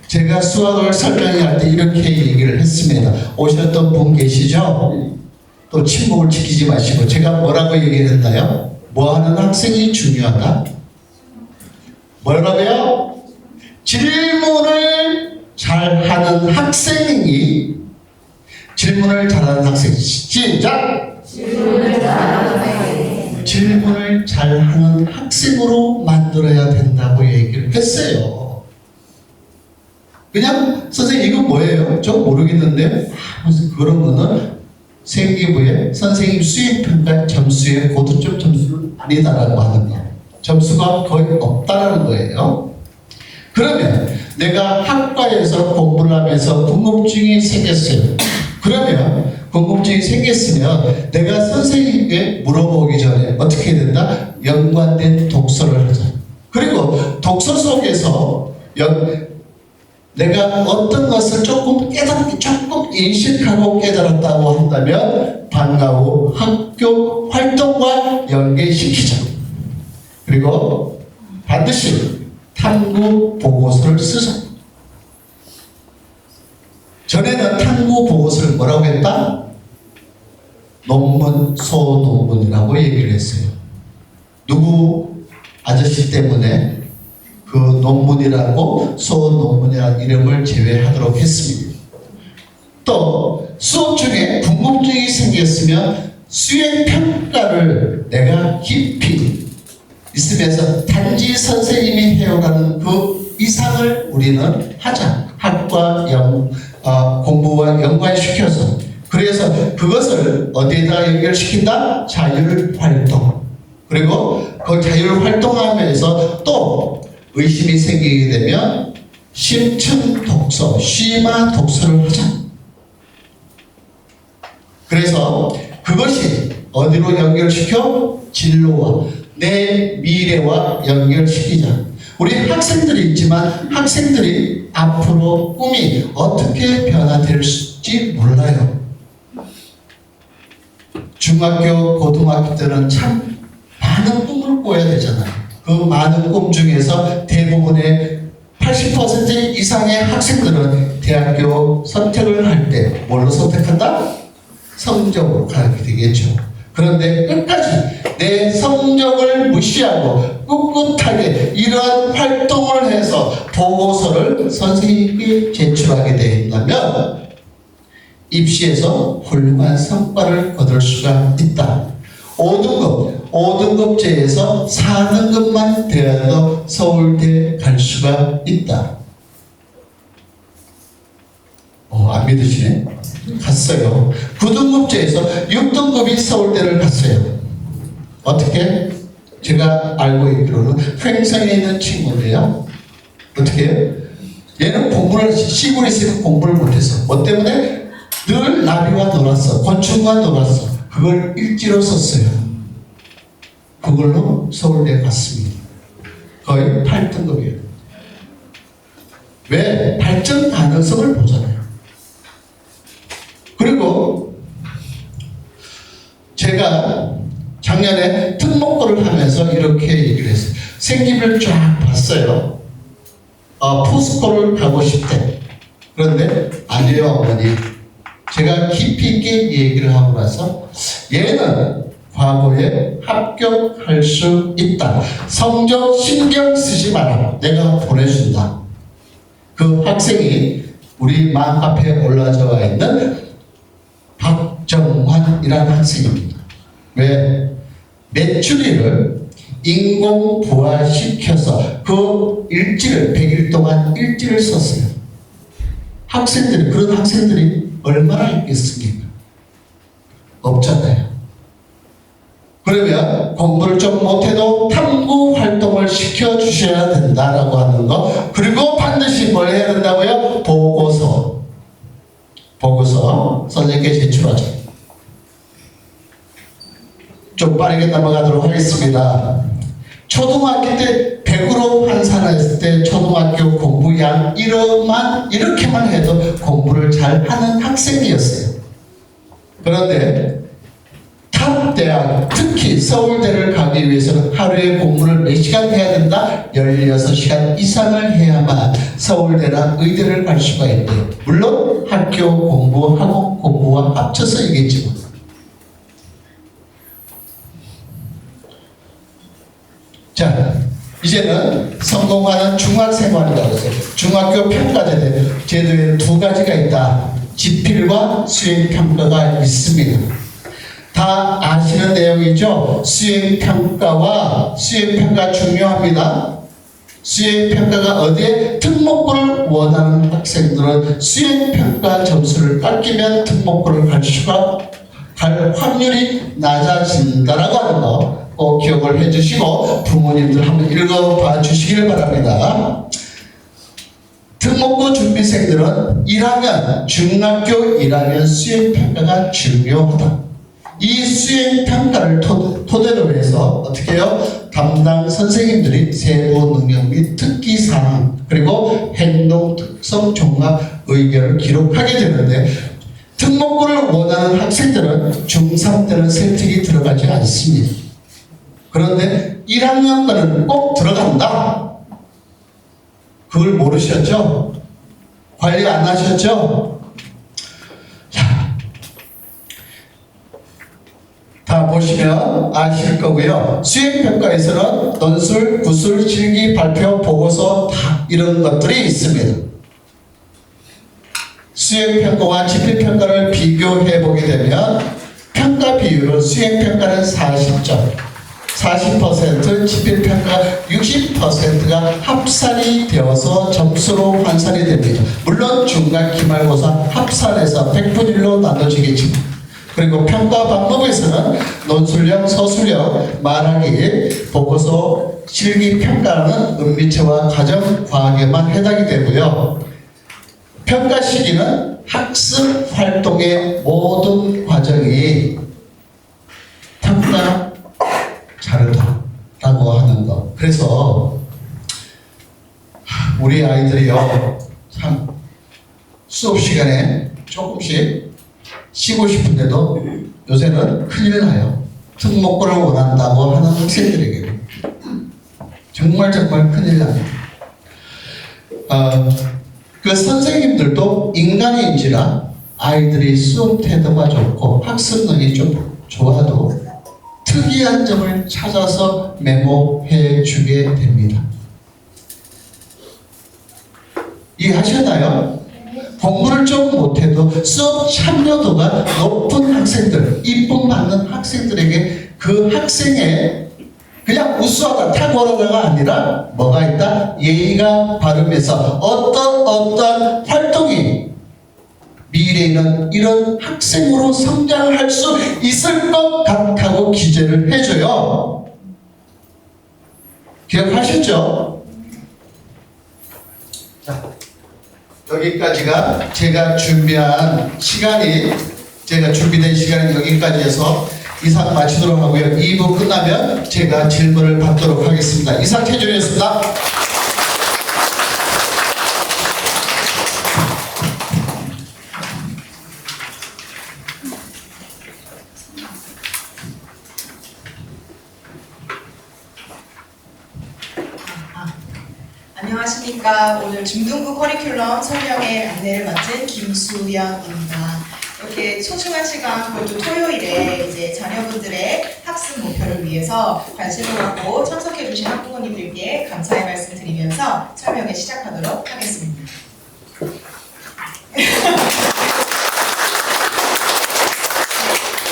제가 수학을 설명할 때 이렇게 얘기를 했습니다. 오셨던 분 계시죠? 또 침묵을 지키지 마시고 제가 뭐라고 얘기를 했나요? 뭐 하는 학생이 중요하다? 뭐라고요? 질문을 잘하는 학생이 질문을 잘하는 학생. 시작! 질문을 잘하는 학생. 질문을 잘하는 학생으로 만들어야 된다고 얘기를 했어요. 그냥 선생님 이거 뭐예요? 저 모르겠는데 무슨 그런 거는 생기부에 선생님 수행평가 점수에 고득점 점수를 아니다라고 하는 거예요. 점수가 거의 없다라는 거예요. 그러면 내가 학과에서 공부를 하면서 궁금증이 생겼어요. 그러면 궁금증이 생겼으면 내가 선생님께 물어보기 전에 어떻게 해야 된다? 연관된 독서를 하자. 그리고 독서 속에서 내가 어떤 것을 조금 인식하고 깨달았다고 한다면 방과 후 학교 활동과 연계시키자. 그리고 반드시 탐구 보고서를 쓰자. 전에는 탐구 보고서를 뭐라고 했다? 논문, 소논문이라고 얘기를 했어요. 누구 아저씨 때문에 그 논문이라고 소논문이라는 이름을 제외하도록 했습니다. 또 수업 중에 궁금증이 생겼으면 수행평가를 내가 깊이 있으면서 단지 선생님이 해오라는 그 이상을 우리는 하자. 학과 공부와 연관시켜서. 그래서 그것을 어디에다 연결시킨다? 자율활동. 그리고 그 자율활동하면서 또 의심이 생기게 되면 심층 독서, 쉬마 독서를 하자. 그래서 그것이 어디로 연결시켜? 진로와 내 미래와 연결시키자. 우리 학생들이 있지만 학생들이 앞으로 꿈이 어떻게 변화될지 몰라요. 중학교, 고등학교 때는 참 많은 꿈을 꿔야 되잖아요. 그 많은 꿈 중에서 대부분의 80% 이상의 학생들은 대학교 선택을 할 때 뭘로 선택한다? 성적으로 가게 되겠죠. 그런데 끝까지 내 성적을 무시하고 꿋꿋하게 이러한 활동을 해서 보고서를 선생님께 제출하게 된다면 입시에서 훌륭한 성과를 거둘 수가 있다. 5등급제에서 4등급만 되어도 서울대 갈 수가 있다. 안 믿으시네? 갔어요. 9등급제에서 6등급이 서울대를 갔어요. 어떻게? 제가 알고 있기로는 횡성에 있는 친구인데요. 어떻게 해요? 얘는 공부를 시골에 있으면 공부를 못했어. 뭐 때문에? 늘 나비와 놀았어. 곤충과 놀았어. 그걸 일지로 썼어요. 그걸로 서울대 갔습니다. 거의 8등급이에요. 왜? 발전 가능성을 보잖아요. 그리고 제가 작년에 특목고를 하면서 이렇게 얘기를 했어요. 생기를 쫙 봤어요. 포스코를 가고 싶대. 그런데 아니에요, 어머니. 제가 깊이 있게 얘기를 하고 나서 얘는 과거에 합격할 수 있다. 성적 신경 쓰지 마라. 내가 보내준다. 그 학생이 우리 맘 앞에 올라져 있는 박정환이라는 학생입니다. 왜? 메추리를 인공 부화시켜서 그 일지를 100일 동안 일지를 썼어요. 학생들이, 그런 학생들이 얼마나 있겠습니까? 없잖아요. 그러면 공부를 좀 못해도 탐구 활동을 시켜주셔야 된다라고 하는 거. 그리고 반드시 뭘 해야 된다고요? 보고서 선생님께 제출하죠. 좀 빠르게 넘어가도록 하겠습니다. 초등학교 때 100으로 환산했을 때 초등학교 공부량 이렇게만 해도 공부를 잘하는 학생이었어요. 그런데 탑 대학, 특히 서울대를 가기 위해서는 하루에 공부를 몇 시간 해야 된다? 16시간 이상을 해야만 서울대나 의대를 갈 수가 있대요. 물론 학교 공부, 학원 공부와 합쳐서 이겠지만. 자, 이제는 성공하는 중학생활이라고 해서 중학교 평가제도에 두 가지가 있다. 지필과 수행평가가 있습니다. 다 아시는 내용이죠. 수행평가와 수행평가 중요합니다. 수행평가가 어디에? 특목고를 원하는 학생들은 수행평가 점수를 깎이면 특목고를 갈 확률이 낮아진다라고 하는 거 꼭 기억을 해주시고 부모님들 한번 읽어봐 주시길 바랍니다. 특목고 준비생들은 1학년, 중학교 1학년 수행평가가 중요하다. 이 수행평가를 토대로 해서 어떻게 해요? 담당 선생님들이 세부 능력 및 특기사항 그리고 행동 특성 종합 의견을 기록하게 되는데 특목고를 원하는 학생들은 중3 때는 세특이 들어가지 않습니다. 그런데 1학년 때는 꼭 들어간다. 그걸 모르셨죠? 관리 안 하셨죠? 자, 다 보시면 아실 거고요. 수행평가에서는 논술, 구술, 실기, 발표, 보고서 다 이런 것들이 있습니다. 수행평가와 지필평가를 비교해 보게 되면 평가 비율은 수행평가는 40점, 40%, 지필평가 60%가 합산이 되어서 점수로 환산이 됩니다. 물론 중간 기말고사 합산해서 100분의 1로 나눠지겠지만 그리고 평가 방법에서는 논술형, 서술형, 말하기, 보고서, 실기 평가는 은비체와 가정, 과학에만 해당이 되고요. 평가 시기는 학습 활동의 모든 과정이 평가 다르다라고 하는 거. 그래서 우리 아이들이요 참 수업 시간에 조금씩 쉬고 싶은데도 요새는 큰일 나요. 특목고를 원한다고 하는 학생들에게 정말 큰일 납니다. 그 선생님들도 인간인지라 아이들이 수업 태도가 좋고 학습력이 좀 좋아도 특이한 점을 찾아서 메모해 주게 됩니다. 이해하셨나요? 공부를 좀 못해도 수업 참여도가 높은 학생들, 이쁨 받는 학생들에게 그 학생의 그냥 우수하다, 탁월하다가 아니라 뭐가 있다? 예의가 바르면서 어떤 활동이 미래에는 이런 학생으로 성장할 수 있을 것 같다고 기재를 해줘요. 기억하셨죠? 자, 여기까지가 제가 준비된 시간이 여기까지 해서 이상 마치도록 하고요. 2부 끝나면 제가 질문을 받도록 하겠습니다. 이상 최준이었습니다. 안녕하십니까. 안녕하십니까. 오늘 중등부 커리큘럼 설명회 안내를 맡은 김수연입니다. 이렇게 소중한 시간, 그것도 토요일에 이제 자녀분들의 학습 목표를 위해서 관심을 갖고 참석해주신 학부모님들께 감사의 말씀 드리면서 설명회 시작하도록 하겠습니다.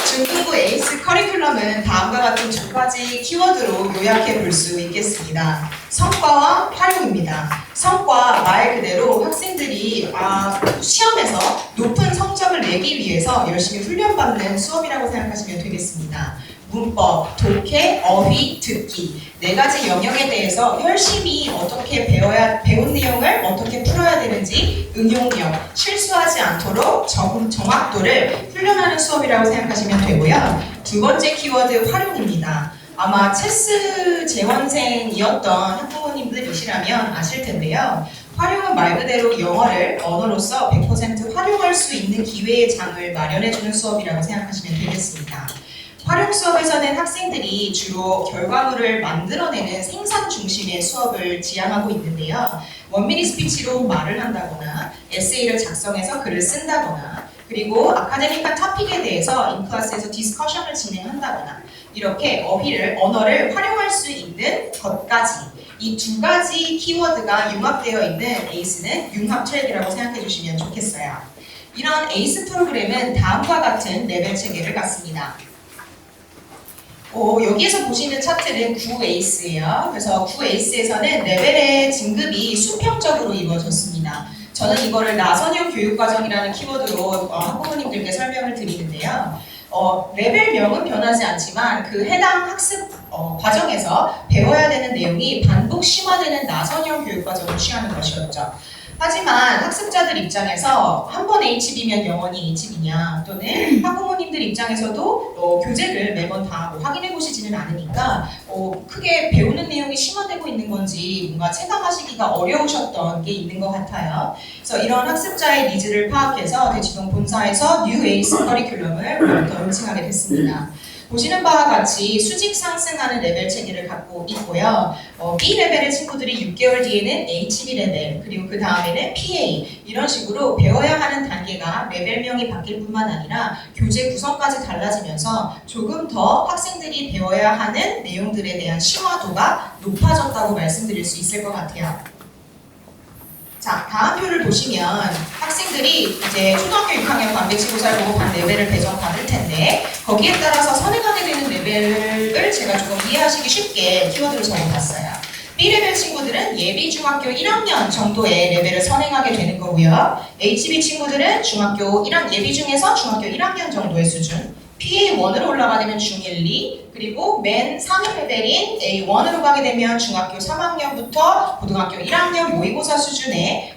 중등부 에이스 커리큘럼은 다음과 같은 두 가지 키워드로 요약해 볼 수 있겠습니다. 성과와 활용입니다. 성과 말 그대로 학생들이 시험에서 높은 성적을 내기 위해서 열심히 훈련받는 수업이라고 생각하시면 되겠습니다. 문법, 독해, 어휘, 듣기 네 가지 영역에 대해서 열심히 어떻게 배운 내용을 어떻게 풀어야 되는지 응용력, 실수하지 않도록 정확도를 훈련하는 수업이라고 생각하시면 되고요. 두 번째 키워드 활용입니다. 아마 체스 재원생이었던 학부모님들이시라면 아실 텐데요. 활용은 말 그대로 영어를 언어로서 100% 활용할 수 있는 기회의 장을 마련해주는 수업이라고 생각하시면 되겠습니다. 활용 수업에서는 학생들이 주로 결과물을 만들어내는 생산 중심의 수업을 지향하고 있는데요. 원미니 스피치로 말을 한다거나 에세이를 작성해서 글을 쓴다거나 그리고 아카데믹한 토픽에 대해서 인클래스에서 디스커션을 진행한다거나 이렇게 언어를 활용할 수 있는 것까지 이 두 가지 키워드가 융합되어 있는 에이스는 융합 트랙이라고 생각해 주시면 좋겠어요. 이런 에이스 프로그램은 다음과 같은 레벨 체계를 갖습니다. 여기에서 보시는 차트는 9에이스예요. 그래서 9에이스에서는 레벨의 진급이 수평적으로 이루어졌습니다. 저는 이거를 나선형 교육과정이라는 키워드로 학부모님들께 설명을 드리는데요. 레벨명은 변하지 않지만 그 해당 학습 과정에서 배워야 되는 내용이 반복 심화되는 나선형 교육과정을 취하는 것이었죠. 하지만 학습자들 입장에서 한 번 H비면 영원히 H비냐 또는 학부모님들 입장에서도 교재를 매번 다 확인해 보시지는 않으니까 크게 배우는 내용이 심화되고 있는 건지 뭔가 체감하시기가 어려우셨던 게 있는 것 같아요. 그래서 이런 학습자의 니즈를 파악해서 대치동 본사에서 뉴 에이스 커리큘럼을 오늘부터 론칭하게 됐습니다. 보시는 바와 같이 수직 상승하는 레벨 체계를 갖고 있고요. B 레벨의 친구들이 6개월 뒤에는 HB 레벨, 그리고 그 다음에는 PA 이런 식으로 배워야 하는 단계가 레벨명이 바뀔 뿐만 아니라 교재 구성까지 달라지면서 조금 더 학생들이 배워야 하는 내용들에 대한 심화도가 높아졌다고 말씀드릴 수 있을 것 같아요. 자, 다음 표를 보시면 학생들이 이제 초등학교 6학년 반배치고사를 보고 반 레벨을 배정받을 텐데 거기에 따라서 선행하게 되는 레벨을 제가 조금 이해하시기 쉽게 키워드로 적어봤어요. B레벨 친구들은 예비 중학교 1학년 정도의 레벨을 선행하게 되는 거고요. HB 친구들은 예비 중에서 중학교 1학년 정도의 수준, PA1으로 올라가게 되면 중1, 2, 그리고 맨 상위 레벨인 A1으로 가게 되면 중학교 3학년부터 고등학교 1학년 모의고사 수준의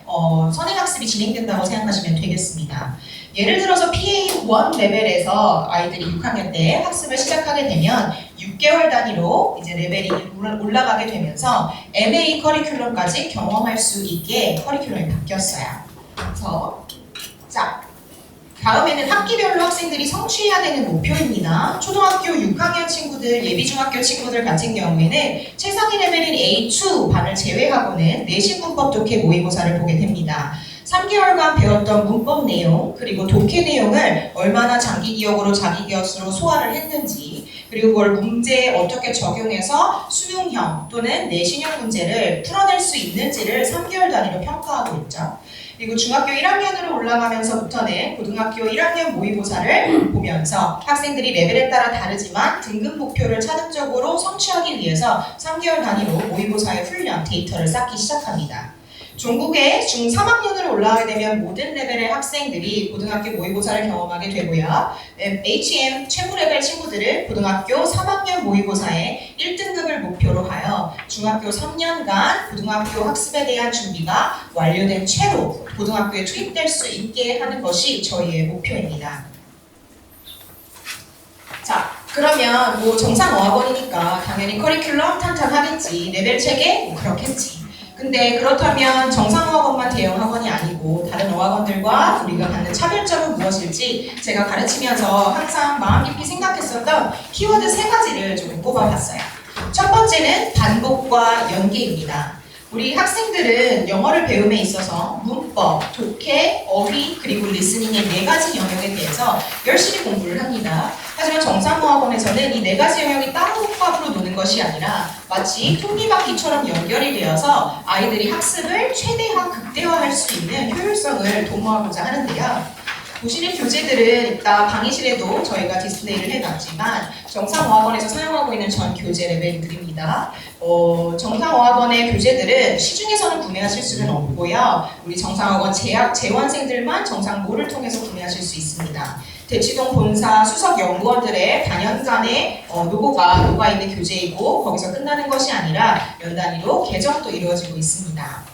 선행학습이 진행된다고 생각하시면 되겠습니다. 예를 들어서 PA1 레벨에서 아이들이 6학년 때 학습을 시작하게 되면 6개월 단위로 이제 레벨이 올라가게 되면서 MA 커리큘럼까지 경험할 수 있게 커리큘럼이 바뀌었어요. 그래서 다음에는 학기별로 학생들이 성취해야 되는 목표입니다. 초등학교 6학년 친구들, 예비중학교 친구들 같은 경우에는 최상위 레벨인 A2 반을 제외하고는 내신 문법 독해 모의고사를 보게 됩니다. 3개월간 배웠던 문법 내용, 그리고 독해 내용을 얼마나 장기 기억으로 자기 기억으로 소화를 했는지, 그리고 그걸 문제에 어떻게 적용해서 수능형 또는 내신형 문제를 풀어낼 수 있는지를 3개월 단위로 평가하고 있죠. 그리고 중학교 1학년으로 올라가면서부터는 고등학교 1학년 모의고사를 보면서 학생들이 레벨에 따라 다르지만 등급 목표를 차등적으로 성취하기 위해서 3개월 단위로 모의고사의 훈련 데이터를 쌓기 시작합니다. 종국에 중3학년으로 올라가게 되면 모든 레벨의 학생들이 고등학교 모의고사를 경험하게 되고요. HM 최고 레벨 친구들은 고등학교 3학년 모의고사에 1등급을 목표로 하여 중학교 3년간 고등학교 학습에 대한 준비가 완료된 채로 고등학교에 투입될 수 있게 하는 것이 저희의 목표입니다. 자, 그러면 정상어학원이니까 당연히 커리큘럼 탄탄하겠지, 레벨 체계 그렇겠지. 근데 그렇다면 정상어학원만 대형 학원이 아니고 다른 어학원들과 우리가 갖는 차별점은 무엇일지 제가 가르치면서 항상 마음 깊이 생각했었던 키워드 3가지를 좀 꼽아봤어요. 첫 번째는 반복과 연계입니다. 우리 학생들은 영어를 배움에 있어서 문법, 독해, 어휘, 그리고 리스닝의 4가지 영역에 대해서 열심히 공부를 합니다. 하지만 정상어학원에서는 이 4가지 영역이 따로 호흡으로 노는 것이 아니라 마치 톱니바퀴처럼 연결이 되어서 아이들이 학습을 최대한 극대화할 수 있는 효율성을 도모하고자 하는데요. 보시는 교재들은 이따 강의실에도 저희가 디스플레이를 해놨지만 정상어학원에서 사용하고 있는 전 교재 레벨들입니다. 정상어학원의 교재들은 시중에서는 구매하실 수는 없고요. 우리 정상어학원 재원생들만 정상모를 통해서 구매하실 수 있습니다. 대치동 본사 수석 연구원들의 단연간의 노고가 녹아있는 교재이고 거기서 끝나는 것이 아니라 연 단위로 개정도 이루어지고 있습니다.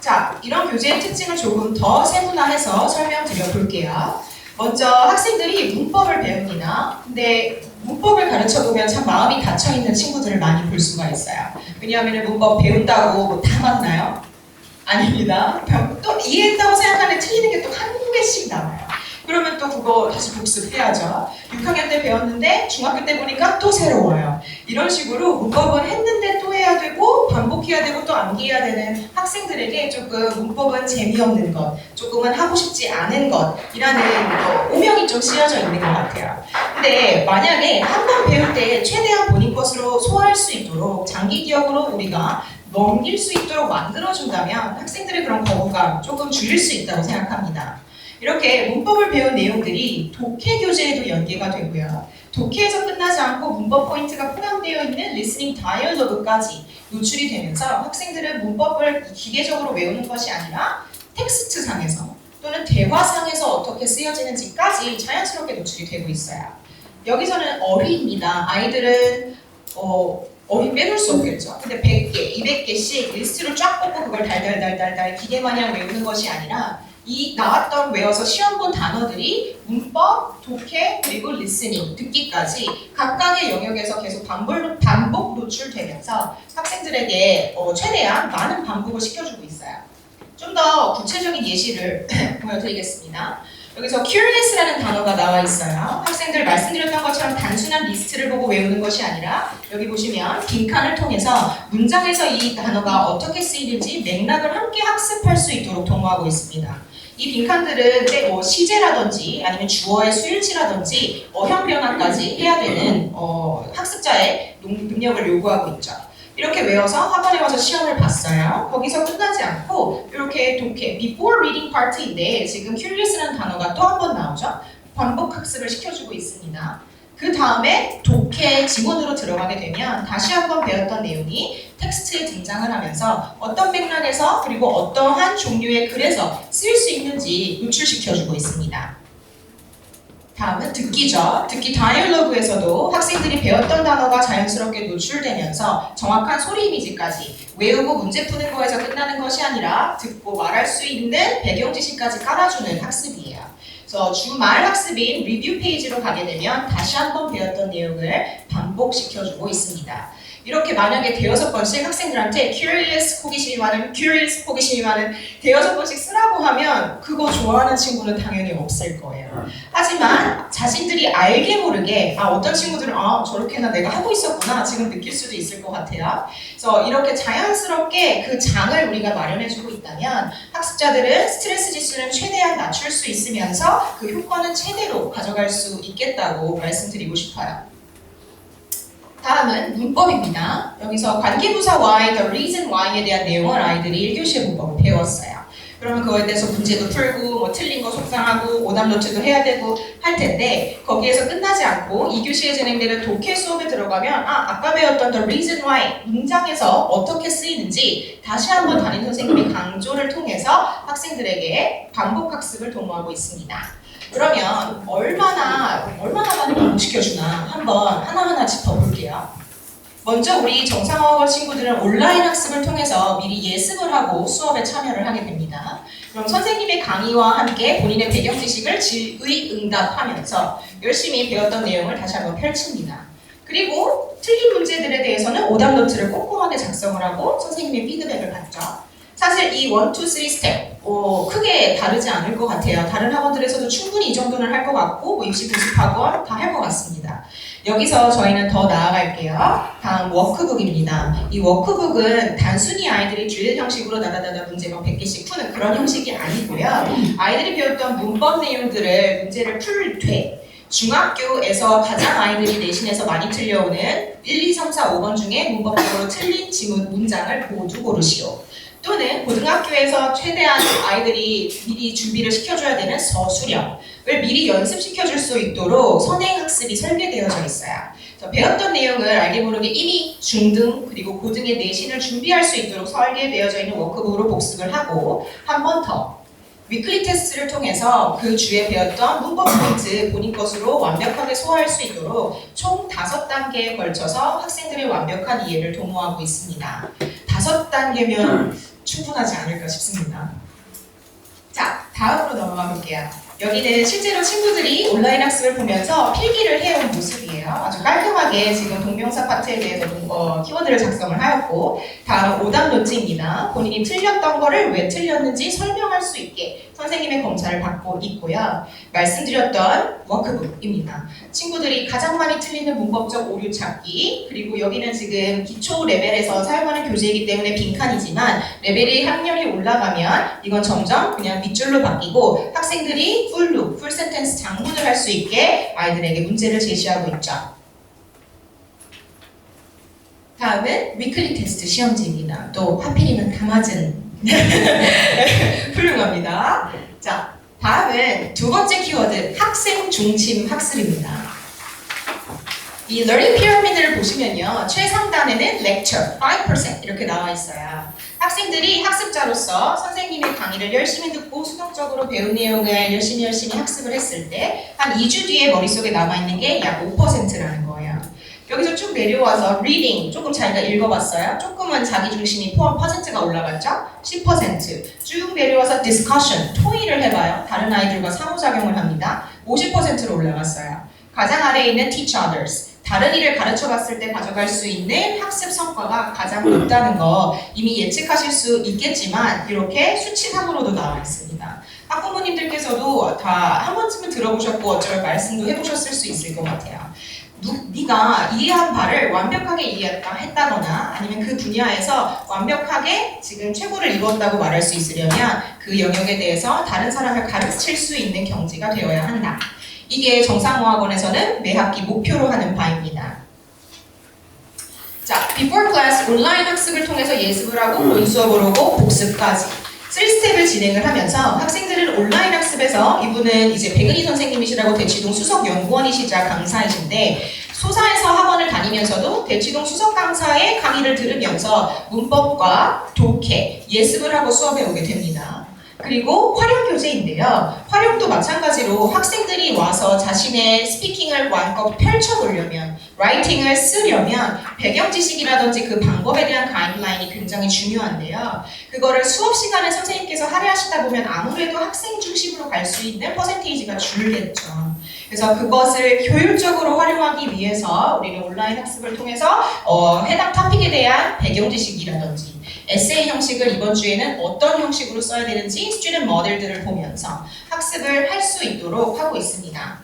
자, 이런 교재의 특징을 조금 더 세분화해서 설명드려 볼게요. 먼저 학생들이 문법을 배웁니다. 근데 문법을 가르쳐 보면 참 마음이 닫혀 있는 친구들을 많이 볼 수가 있어요. 왜냐하면 문법 배운다고 다 맞나요? 아닙니다. 또 이해했다고 생각하는 틀리는 게 또 한두 개씩 나와요. 그러면 또 그거 다시 복습해야죠. 6학년 때 배웠는데 중학교 때 보니까 또 새로워요. 이런 식으로 문법은 했는데 또 해야 되고 반복해야 되고 또 암기해야 되는 학생들에게 조금 문법은 재미없는 것, 조금은 하고 싶지 않은 것이라는 오명이 좀 씌어져 있는 것 같아요. 근데 만약에 한 번 배울 때 최대한 본인 것으로 소화할 수 있도록 장기 기억으로 우리가 넘길 수 있도록 만들어준다면 학생들의 그런 거부감 조금 줄일 수 있다고 생각합니다. 이렇게 문법을 배운 내용들이 독해 교재에도 연계가 되고요. 독해에서 끝나지 않고 문법 포인트가 포함되어 있는 리스닝 다이얼로그까지 노출이 되면서 학생들은 문법을 기계적으로 외우는 것이 아니라 텍스트상에서 또는 대화상에서 어떻게 쓰여지는지까지 자연스럽게 노출이 되고 있어요. 여기서는 어휘입니다. 아이들은 어휘 빼놓을 수 없겠죠. 근데 100개, 200개씩 리스트를 쫙 뽑고 그걸 달달달달달 기계마냥 외우는 것이 아니라 이 나왔던 외워서 시험 본 단어들이 문법, 독해, 그리고 리스닝, 듣기까지 각각의 영역에서 계속 반복 노출되면서 학생들에게 최대한 많은 반복을 시켜주고 있어요. 좀 더 구체적인 예시를 보여드리겠습니다. 여기서 curious라는 단어가 나와 있어요. 학생들 말씀드렸던 것처럼 단순한 리스트를 보고 외우는 것이 아니라 여기 보시면 빈칸을 통해서 문장에서 이 단어가 어떻게 쓰이는지 맥락을 함께 학습할 수 있도록 도모하고 있습니다. 이 빈칸들은 시제라든지 아니면 주어의 수일치라든지 어형 변화까지 해야 되는 학습자의 능력을 요구하고 있죠. 이렇게 외워서 학원에 와서 시험을 봤어요. 거기서 끝나지 않고 이렇게 독해, before reading part인데 지금 curious라는 단어가 또 한 번 나오죠. 반복 학습을 시켜주고 있습니다. 그 다음에 독해 지문으로 들어가게 되면 다시 한번 배웠던 내용이 텍스트에 등장을 하면서 어떤 맥락에서 그리고 어떠한 종류의 글에서 쓰일 수 있는지 노출시켜주고 있습니다. 다음은 듣기죠. 듣기 다이얼로그에서도 학생들이 배웠던 단어가 자연스럽게 노출되면서 정확한 소리 이미지까지 외우고 문제 푸는 거에서 끝나는 것이 아니라 듣고 말할 수 있는 배경 지식까지 깔아주는 학습이에요. 그래서 주말 학습인 리뷰 페이지로 가게 되면 다시 한번 배웠던 내용을 반복시켜주고 있습니다. 이렇게 만약에 대여섯 번씩 학생들한테 curious 호기심이 많은 대여섯 번씩 쓰라고 하면 그거 좋아하는 친구는 당연히 없을 거예요. 하지만 자신들이 알게 모르게 어떤 친구들은 저렇게나 내가 하고 있었구나 지금 느낄 수도 있을 것 같아요. 그래서 이렇게 자연스럽게 그 장을 우리가 마련해주고 있다면 학습자들은 스트레스 지수는 최대한 낮출 수 있으면서 그 효과는 최대로 가져갈 수 있겠다고 말씀드리고 싶어요. 다음은 문법입니다. 여기서 관계부사 why, the reason why에 대한 내용을 아이들이 1교시의 문법을 배웠어요. 그러면 그거에 대해서 문제도 풀고 틀린 거 속상하고 오답 노트도 해야 되고 할 텐데 거기에서 끝나지 않고 2교시에 진행되는 독해 수업에 들어가면 아까 배웠던 the reason why 문장에서 어떻게 쓰이는지 다시 한번 담임 선생님이 강조를 통해서 학생들에게 반복 학습을 도모하고 있습니다. 그러면 얼마나 많이 반복시켜주나 한번 하나하나 짚어볼게요. 먼저 우리 정상어학원 친구들은 온라인 학습을 통해서 미리 예습을 하고 수업에 참여를 하게 됩니다. 그럼 선생님의 강의와 함께 본인의 배경 지식을 질의응답하면서 열심히 배웠던 내용을 다시 한번 펼칩니다. 그리고 틀린 문제들에 대해서는 오답 노트를 꼼꼼하게 작성을 하고 선생님의 피드백을 받죠. 사실 이 1, 2, 3 스텝 크게 다르지 않을 것 같아요. 다른 학원들에서도 충분히 이 정도는 할 것 같고 입시 교습학원 다 할 것 같습니다. 여기서 저희는 더 나아갈게요. 다음 워크북입니다. 이 워크북은 단순히 아이들이 드릴 형식으로 다다다다 문제가 100개씩 푸는 그런 형식이 아니고요. 아이들이 배웠던 문법 내용들을 문제를 풀 때 중학교에서 가장 아이들이 내신에서 많이 틀려오는 1, 2, 3, 4, 5번 중에 문법적으로 틀린 지문 문장을 모두 고르시오. 또는 고등학교에서 최대한 아이들이 미리 준비를 시켜줘야 되는 서술형을 미리 연습시켜줄 수 있도록 선행학습이 설계되어져 있어요. 그래서 배웠던 내용을 알게 모르게 이미 중등 그리고 고등의 내신을 준비할 수 있도록 설계되어져 있는 워크북으로 복습을 하고 한 번 더 위클리 테스트를 통해서 그 주에 배웠던 문법 포인트 본인 것으로 완벽하게 소화할 수 있도록 총 5단계에 걸쳐서 학생들의 완벽한 이해를 도모하고 있습니다. 5단계면 충분하지 않을까 싶습니다. 자, 다음으로 넘어가 볼게요. 여기는 실제로 친구들이 온라인 학습을 보면서 필기를 해온 모습이에요. 아주 깔끔하게 지금 동명사 파트에 대해서 키워드를 작성을 하였고, 다음은 오답 노트입니다. 본인이 틀렸던 거를 왜 틀렸는지 설명할 수 있게 선생님의 검사를 받고 있고요. 말씀드렸던 워크북입니다. 친구들이 가장 많이 틀리는 문법적 오류 찾기, 그리고 여기는 지금 기초 레벨에서 사용하는 교재이기 때문에 빈칸이지만 레벨이 학년이 올라가면 이건 점점 그냥 밑줄로 바뀌고 학생들이 풀룩, 풀 센텐스 장문을 할 수 있게 아이들에게 문제를 제시하고 있죠. 다음은 위클리 테스트 시험지입니다. 또 하필이면 다 맞은 훌륭합니다. 자, 다음은 두 번째 키워드 학생 중심 학습입니다. 이 learning pyramid를 보시면요, 최상단에는 lecture 5% 이렇게 나와 있어요. 학생들이 학습자로서 선생님의 강의를 열심히 듣고 수동적으로 배운 내용을 열심히 학습을 했을 때 한 2주 뒤에 머릿속에 남아있는 게 약 5%라는 거예요. 여기서 쭉 내려와서 reading, 조금 자기가 읽어봤어요. 조금은 자기중심이 포함 퍼센트가 올라갔죠? 10%. 쭉 내려와서 discussion, 토의를 해봐요. 다른 아이들과 상호작용을 합니다. 50%로 올라갔어요. 가장 아래에 있는 teach others, 다른 일을 가르쳐봤을 때 가져갈 수 있는 학습 성과가 가장 높다는 거 이미 예측하실 수 있겠지만 이렇게 수치상으로도 나와 있습니다. 학부모님들께서도 다 한 번쯤은 들어보셨고 어쩔 말씀도 해보셨을 수 있을 것 같아요. 네가 이해한 바를 완벽하게 이해했다거나 아니면 그 분야에서 완벽하게 지금 최고를 이루었다고 말할 수 있으려면 그 영역에 대해서 다른 사람을 가르칠 수 있는 경지가 되어야 한다. 이게 정상어학원에서는 매 학기 목표로 하는 바입니다. 자, before class 온라인 학습을 통해서 예습을 하고 본 수업을 오고 복습까지 3스텝을 진행을 하면서 학생들은 온라인 학습에서 이분은 이제 백은희 선생님이시라고 대치동 수석 연구원이시자 강사이신데 소사에서 학원을 다니면서도 대치동 수석 강사의 강의를 들으면서 문법과 독해, 예습을 하고 수업에 오게 됩니다. 그리고 활용 교재인데요. 활용도 마찬가지로 학생들이 와서 자신의 스피킹을 마음껏 펼쳐보려면, 라이팅을 쓰려면 배경 지식이라든지 그 방법에 대한 가이드라인이 굉장히 중요한데요. 그거를 수업 시간에 선생님께서 할애하시다 보면 아무래도 학생 중심으로 갈 수 있는 퍼센테이지가 줄겠죠. 그래서 그것을 효율적으로 활용하기 위해서 우리는 온라인 학습을 통해서 해당 토픽에 대한 배경 지식이라든지 에세이 형식을 이번 주에는 어떤 형식으로 써야 되는지 스튜던트 모델들을 보면서 학습을 할 수 있도록 하고 있습니다.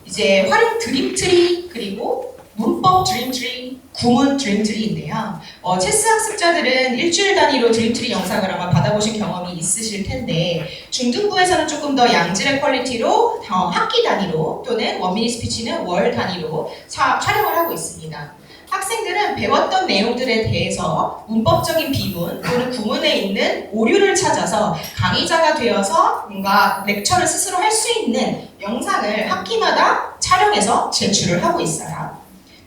이제 활용 드림트리 그리고 문법 드림트리, 구문 드림트리인데요. 체스 학습자들은 일주일 단위로 드림트리 영상을 아마 받아보신 경험이 있으실 텐데 중등부에서는 조금 더 양질의 퀄리티로 학기 단위로 또는 원미니 스피치는 월 단위로 촬영을 하고 있습니다. 학생들은 배웠던 내용들에 대해서 문법적인 비문 또는 구문에 있는 오류를 찾아서 강의자가 되어서 뭔가 렉처를 스스로 할 수 있는 영상을 학기마다 촬영해서 제출을 하고 있어요.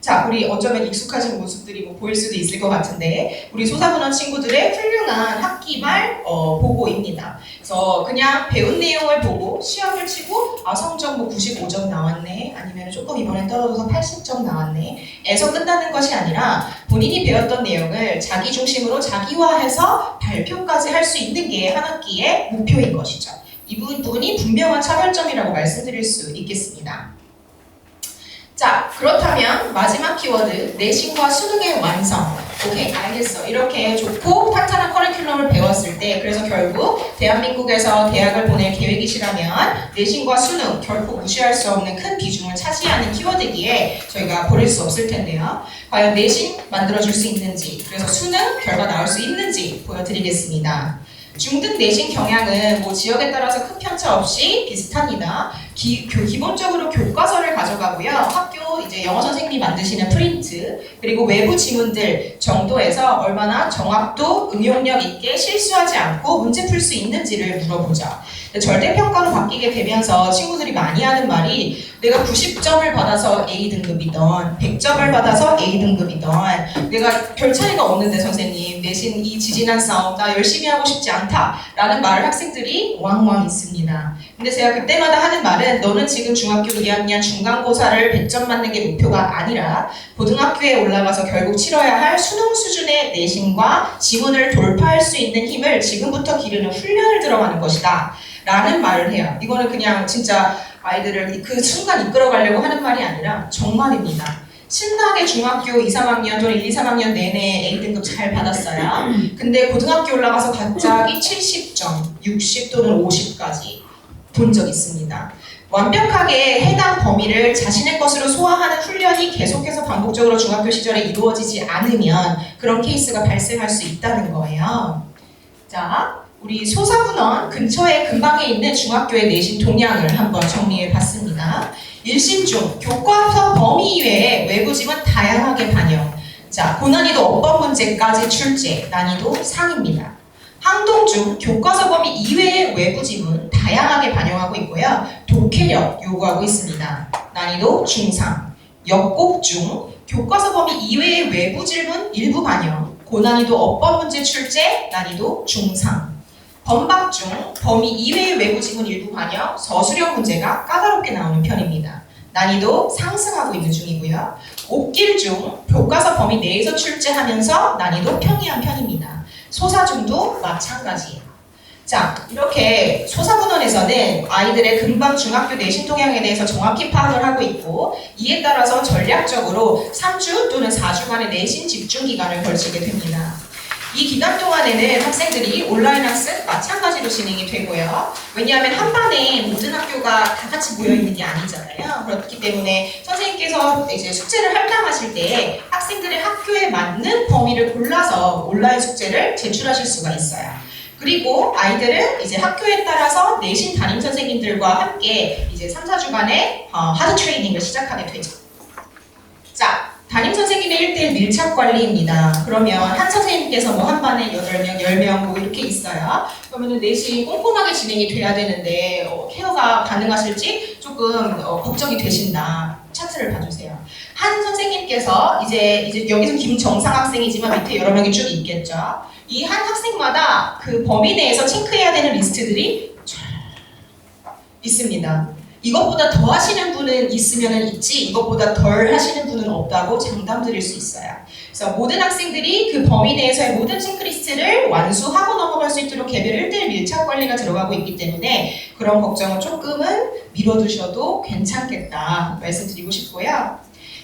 자, 우리 어쩌면 익숙하신 모습들이 보일 수도 있을 것 같은데 우리 소사문화 친구들의 훌륭한 학기말 보고입니다. 그래서 그냥 배운 내용을 보고 시험을 치고 성적 95점 나왔네 아니면 조금 이번엔 떨어져서 80점 나왔네 에서 끝나는 것이 아니라 본인이 배웠던 내용을 자기 중심으로 자기화해서 발표까지 할 수 있는 게 한 학기의 목표인 것이죠. 이 부분이 분명한 차별점이라고 말씀드릴 수 있겠습니다. 자, 그렇다면 마지막 키워드 내신과 수능의 완성. 오케이, 알겠어. 이렇게 좋고 탄탄한 커리큘럼을 배웠을 때 그래서 결국 대한민국에서 대학을 보낼 계획이시라면 내신과 수능 결코 무시할 수 없는 큰 비중을 차지하는 키워드기에 저희가 버릴 수 없을 텐데요. 과연 내신 만들어줄 수 있는지, 그래서 수능 결과 나올 수 있는지 보여드리겠습니다. 중등 내신 경향은 뭐 지역에 따라서 큰 편차 없이 비슷합니다. 기본적으로 교과서를 가져가고요. 학교 이제 영어 선생님이 만드시는 프린트, 그리고 외부 지문들 정도에서 얼마나 정확도 응용력 있게 실수하지 않고 문제 풀 수 있는지를 물어보죠. 절대평가로 바뀌게 되면서 친구들이 많이 하는 말이 내가 90점을 받아서 A등급이던 100점을 받아서 A등급이던 내가 별 차이가 없는데 선생님 내신 이 지지난 싸움 나 열심히 하고 싶지 않다 라는 말을 학생들이 왕왕 있습니다. 근데 제가 그때마다 하는 말은 너는 지금 중학교 2학년 중간고사를 100점 맞는 게 목표가 아니라 고등학교에 올라가서 결국 치러야 할 수능 수준의 내신과 지문을 돌파할 수 있는 힘을 지금부터 기르는 훈련을 들어가는 것이다 라는 말을 해요. 이거는 그냥 진짜 아이들을 그 순간 이끌어가려고 하는 말이 아니라 정말입니다. 신나게 중학교 2, 3학년 또는 1, 2, 3학년 내내 A등급 잘 받았어요. 근데 고등학교 올라가서 갑자기 70점, 60 또는 50까지 본 적 있습니다. 완벽하게 해당 범위를 자신의 것으로 소화하는 훈련이 계속해서 반복적으로 중학교 시절에 이루어지지 않으면 그런 케이스가 발생할 수 있다는 거예요. 자, 우리 소사분원 근처에 근방에 있는 중학교의 내신 동향을 한번 정리해 봤습니다. 일신중, 교과서 범위 이외에 외부 지문 다양하게 반영. 자, 고난이도 어법 문제까지 출제, 난이도 상입니다. 항동중, 교과서 범위 이외의 외부 지문 다양하게 반영하고 있고요. 독해력 요구하고 있습니다. 난이도 중상. 역곡중, 교과서 범위 이외의 외부 질문 일부 반영, 고난이도 어법 문제 출제, 난이도 중상. 범박중, 범위 이외의 외부 지문 일부 반영, 서술형 문제가 까다롭게 나오는 편입니다. 난이도 상승하고 있는 중이고요. 옥길중, 교과서 범위 내에서 출제하면서 난이도 평이한 편입니다. 소사중도 마찬가지예요. 자, 이렇게 소사분원에서는 아이들의 근방 중학교 내신 동향에 대해서 정확히 파악을 하고 있고 이에 따라서 전략적으로 3주 또는 4주간의 내신 집중 기간을 걸치게 됩니다. 이 기간 동안에는 학생들이 온라인 학습 마찬가지로 진행이 되고요. 왜냐하면 한 반에 모든 학교가 다 같이 모여 있는 게 아니잖아요. 그렇기 때문에 선생님께서 이제 숙제를 할당하실 때 학생들의 학교에 맞는 범위를 골라서 온라인 숙제를 제출하실 수가 있어요. 그리고 아이들은 이제 학교에 따라서 내신 담임 선생님들과 함께 이제 3, 4주간의 하드 트레이닝을 시작하게 되죠. 자, 담임 선생님의 1대1 밀착 관리입니다. 그러면 한 선생님께서 뭐 한 반에 8명, 10명 뭐 이렇게 있어요. 그러면은 내신 꼼꼼하게 진행이 돼야 되는데 케어가 가능하실지 조금 걱정이 되신다. 차트를 봐주세요. 한 선생님께서 이제 여기서 김정상 학생이지만 밑에 여러 명이 쭉 있겠죠. 이 한 학생마다 그 범위 내에서 체크해야 되는 리스트들이 있습니다. 이것보다 더 하시는 분은 있으면 있지 이것보다 덜 하시는 분은 없다고 장담 드릴 수 있어요. 그래서 모든 학생들이 그 범위 내에서의 모든 체크리스트를 완수하고 넘어갈 수 있도록 개별 1대1 밀착 관리가 들어가고 있기 때문에 그런 걱정은 조금은 미뤄두셔도 괜찮겠다 말씀드리고 싶고요.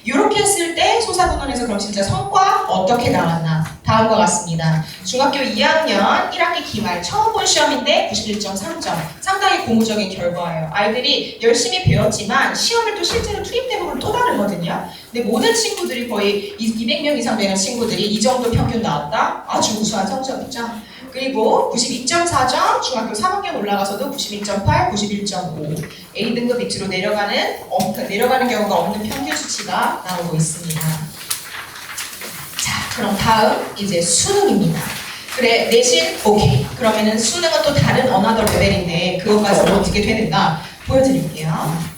이렇게 했을 때 소사분원에서 그럼 진짜 성과 어떻게 나왔나? 다음과 같습니다. 중학교 2학년 1학기 기말 처음 본 시험인데 91.3점. 상당히 고무적인 결과예요. 아이들이 열심히 배웠지만 시험을 또 실제로 투입해보면 또 다르거든요. 근데 모든 친구들이 거의 200명 이상 되는 친구들이 이 정도 평균 나왔다? 아주 우수한 성적이죠. 그리고 92.4점, 중학교 3학년 올라가서도 92.8, 91.5 A등급 밑으로 내려가는 경우가 없는 평균 수치가 나오고 있습니다. 자, 그럼 다음 이제 수능입니다. 그래, 내신 오케이. 그러면은 수능은 또 다른 어나더 레벨인데 그것까지는 어떻게 되는가 보여드릴게요.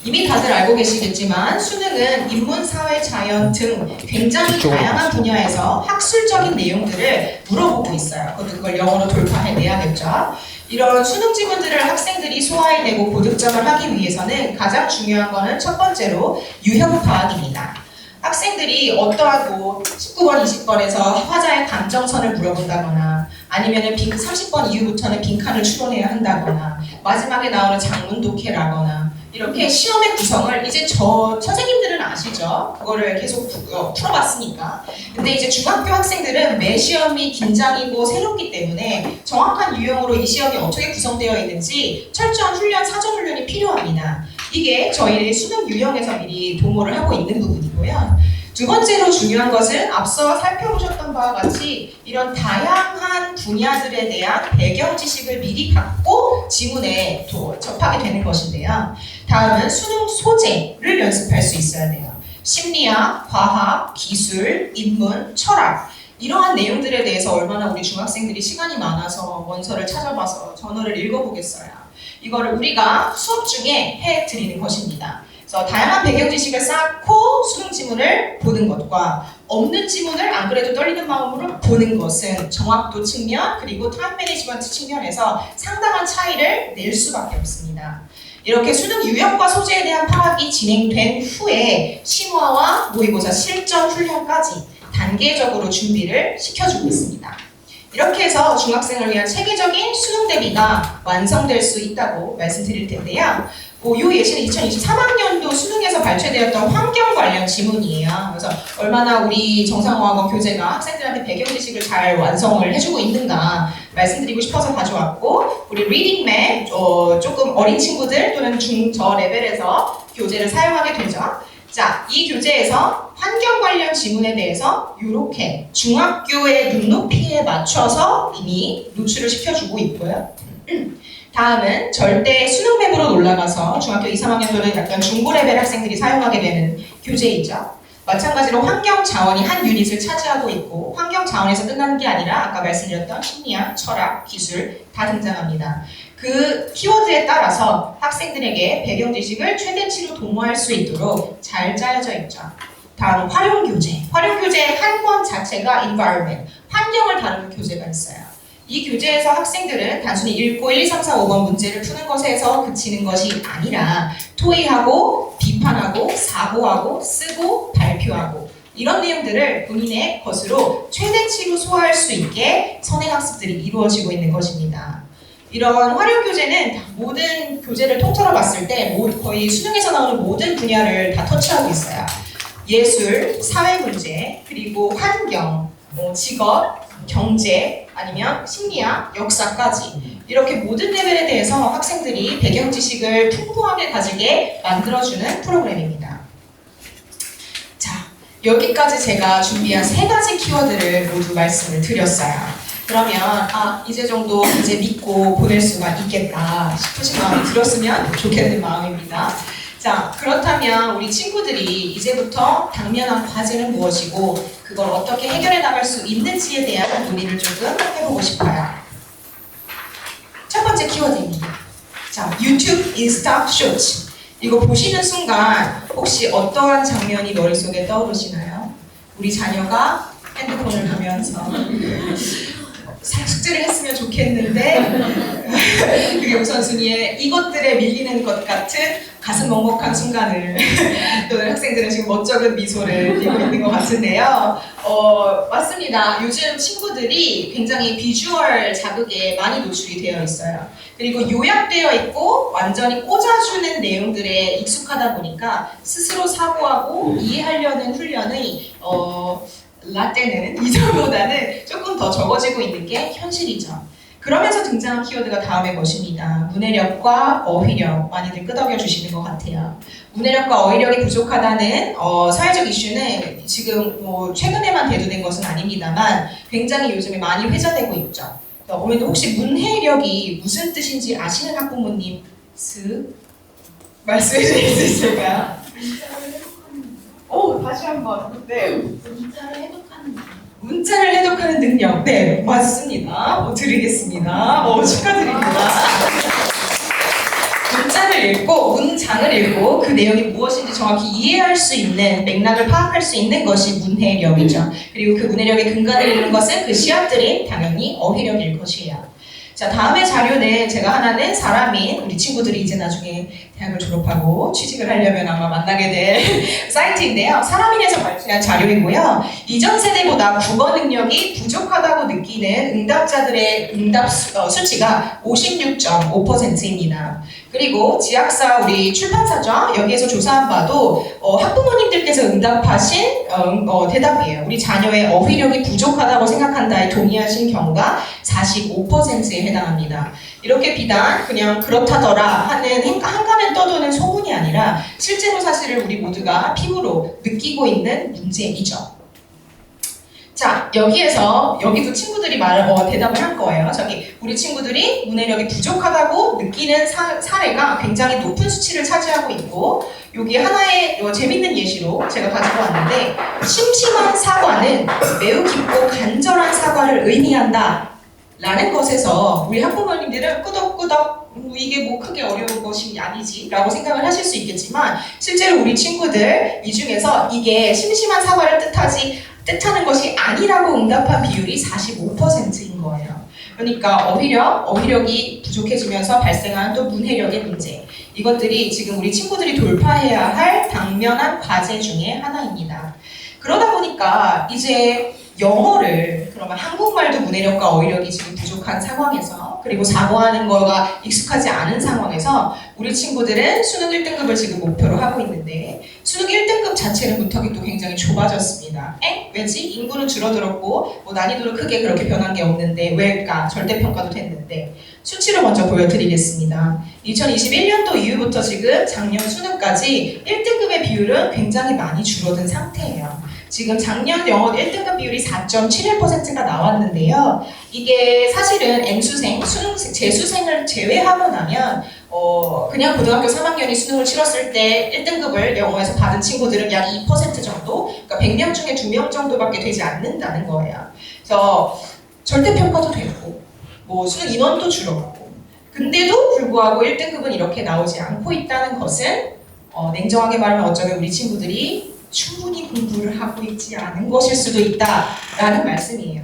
이미 다들 알고 계시겠지만 수능은 인문, 사회, 자연 등 굉장히 다양한 분야에서 학술적인 내용들을 물어보고 있어요. 그걸 영어로 돌파해내야겠죠. 이런 수능 지문들을 학생들이 소화해내고 고득점을 하기 위해서는 가장 중요한 거는 첫 번째로 유형 파악입니다. 학생들이 어떠한 19번, 20번에서 화자의 감정선을 물어본다거나 아니면은 30번 이후부터는 빈칸을 추론해야 한다거나 마지막에 나오는 장문 독해라거나 이렇게 시험의 구성을 이제 저 선생님들은 아시죠? 그거를 계속 풀어봤으니까. 근데 이제 중학교 학생들은 매 시험이 긴장이고 새롭기 때문에 정확한 유형으로 이 시험이 어떻게 구성되어 있는지 철저한 훈련, 사전 훈련이 필요합니다. 이게 저희 수능 유형에서 미리 도모를 하고 있는 부분이고요. 두 번째로 중요한 것은 앞서 살펴보셨던 바와 같이 이런 다양한 분야들에 대한 배경 지식을 미리 갖고 지문에 접하게 되는 것인데요. 다음은 수능 소재를 연습할 수 있어야 돼요. 심리학, 과학, 기술, 인문, 철학 이러한 내용들에 대해서 얼마나 우리 중학생들이 시간이 많아서 원서를 찾아봐서 전어를 읽어보겠어요. 이거를 우리가 수업 중에 해드리는 것입니다. 그래서 다양한 배경 지식을 쌓고 수능 지문을 보는 것과 없는 지문을 안 그래도 떨리는 마음으로 보는 것은 정확도 측면 그리고 타임 매니지먼트 측면에서 상당한 차이를 낼 수밖에 없습니다. 이렇게 수능 유형과 소재에 대한 파악이 진행된 후에 심화와 모의고사 실전 훈련까지 단계적으로 준비를 시켜주고 있습니다. 이렇게 해서 중학생을 위한 체계적인 수능 대비가 완성될 수 있다고 말씀드릴 텐데요. 이 예시는 2023학년도 수능에서 발췌되었던 환경 관련 지문이에요. 그래서 얼마나 우리 정상화학원 교재가 학생들한테 배경 지식을 잘 완성을 해주고 있는가 말씀드리고 싶어서 가져왔고, 우리 리딩맵 조금 어린 친구들 또는 중저 레벨에서 교재를 사용하게 되죠. 자, 이 교재에서 환경 관련 지문에 대해서 이렇게 중학교의 눈높이에 맞춰서 이미 노출을 시켜주고 있고요. 다음은 절대 수능맵으로 올라가서 중학교 2, 3학년도는 약간 중고 레벨 학생들이 사용하게 되는 교재이죠. 마찬가지로 환경 자원이 한 유닛을 차지하고 있고, 환경 자원에서 끝나는 게 아니라 아까 말씀드렸던 심리학, 철학, 기술 다 등장합니다. 그 키워드에 따라서 학생들에게 배경 지식을 최대치로 도모할 수 있도록 잘 짜여져 있죠. 다음 활용 교재. 활용 교재 한 권 자체가 environment, 환경을 다루는 교재가 있어요. 이 교재에서 학생들은 단순히 읽고 1, 2, 3, 4, 5번 문제를 푸는 것에서 그치는 것이 아니라 토의하고 비판하고 사고하고 쓰고 발표하고 이런 내용들을 본인의 것으로 최대치로 소화할 수 있게 선행학습들이 이루어지고 있는 것입니다. 이런 활용 교재는 모든 교재를 통틀어 봤을 때 거의 수능에서 나오는 모든 분야를 다 터치하고 있어요. 예술, 사회문제, 그리고 환경, 직업, 경제, 아니면 심리학, 역사까지 이렇게 모든 레벨에 대해서 학생들이 배경 지식을 풍부하게 가지게 만들어주는 프로그램입니다. 자, 여기까지 제가 준비한 3가지 키워드를 모두 말씀을 드렸어요. 그러면 이제 정도 이제 믿고 보낼 수가 있겠다 싶으신 마음이 들었으면 좋겠는 마음입니다. 자, 그렇다면 우리 친구들이 이제부터 당면한 과제는 무엇이고 그걸 어떻게 해결해 나갈 수 있는지에 대한 논의를 조금 해보고 싶어요. 첫 번째 키워드입니다. 자, 유튜브 인스타 쇼츠. 이거 보시는 순간 혹시 어떠한 장면이 머릿속에 떠오르시나요? 우리 자녀가 핸드폰을 하면서 숙제를 했으면 좋겠는데 그게 우선순위에 이것들에 밀리는 것 같은 가슴 먹먹한 순간을 또는 학생들은 지금 멋쩍은 미소를 띠고 있는 것 같은데요. 맞습니다. 요즘 친구들이 굉장히 비주얼 자극에 많이 노출이 되어 있어요. 그리고 요약되어 있고 완전히 꽂아주는 내용들에 익숙하다 보니까 스스로 사고하고 이해하려는 훈련이 라떼는 이전보다는 조금 더 적어지고 있는 게 현실이죠. 그러면서 등장한 키워드가 다음의 것입니다. 문해력과 어휘력 많이들 끄덕여 주시는 것 같아요. 문해력과 어휘력이 부족하다는 사회적 이슈는 지금 최근에만 대두된 것은 아닙니다만 굉장히 요즘에 많이 회자되고 있죠. 어머니도 혹시 문해력이 무슨 뜻인지 아시는 학부모님 말씀해 주실 수 있을까요? 다시 한번. 네. 문자를 해독하는 능력. 네, 맞습니다. 드리겠습니다. 축하드립니다. 문자를 읽고, 문장을 읽고 그 내용이 무엇인지 정확히 이해할 수 있는, 맥락을 파악할 수 있는 것이 문해력이죠. 그리고 그 문해력의 근간을 이루는 것은 그 시합들이 당연히 어휘력일 것이에요. 자, 다음의 자료는 제가 하나는 사람인 우리 친구들이 이제 나중에 대학을 졸업하고 취직을 하려면 아마 만나게 될 사이트인데요. 사람인에서 발표한 자료이고요. 이전 세대보다 국어 능력이 부족하다고 느끼는 응답자들의 응답 수치가 56.5%입니다. 그리고 지학사 우리 출판사죠. 여기에서 조사한 바도 학부모님들께서 응답하신 대답이에요. 우리 자녀의 어휘력이 부족하다고 생각한다에 동의하신 경우가 45%에 해당합니다. 이렇게 비단 그냥 그렇다더라 하는 한간에 떠도는 소문이 아니라 실제로 사실을 우리 모두가 피부로 느끼고 있는 문제이죠. 자, 여기도 친구들이 대답을 할 거예요. 우리 친구들이 문해력이 부족하다고 느끼는 사례가 굉장히 높은 수치를 차지하고 있고, 여기 하나의 재밌는 예시로 제가 가지고 왔는데, 심심한 사과는 매우 깊고 간절한 사과를 의미한다 라는 것에서 우리 학부모님들은 끄덕끄덕 이게 뭐 크게 어려운 것이 아니지 라고 생각을 하실 수 있겠지만, 실제로 우리 친구들 이 중에서 이게 심심한 사과를 뜻하는 것이 아니라고 응답한 비율이 45%인 거예요. 그러니까 어휘력이 부족해지면서 발생하는 또 문해력의 문제, 이것들이 지금 우리 친구들이 돌파해야 할 당면한 과제 중에 하나입니다. 그러다 보니까 이제 영어를, 그러면 한국말도 문해력과 어휘력이 지금 부족한 상황에서, 그리고 사고하는 거가 익숙하지 않은 상황에서 우리 친구들은 수능 1등급을 지금 목표로 하고 있는데, 수능 1등급 자체는 문턱이 또 굉장히 좁아졌습니다. 왜지? 인구는 줄어들었고 난이도는 크게 그렇게 변한 게 없는데 왜일까? 절대평가도 됐는데, 수치를 먼저 보여드리겠습니다. 2021년도 이후부터 지금 작년 수능까지 1등급의 비율은 굉장히 많이 줄어든 상태예요. 지금 작년 영어 1등급 비율이 4.71%가 나왔는데요. 이게 사실은 N수생, 재수생을 제외하고 나면 그냥 고등학교 3학년이 수능을 치렀을 때 1등급을 영어에서 받은 친구들은 약 2% 정도, 그러니까 100명 중에 2명 정도밖에 되지 않는다는 거예요. 그래서 절대평가도 되고 수능 인원도 줄어가고, 근데도 불구하고 1등급은 이렇게 나오지 않고 있다는 것은 냉정하게 말하면 어쩌면 우리 친구들이 충분히 공부를 하고 있지 않은 것일 수도 있다라는 말씀이에요.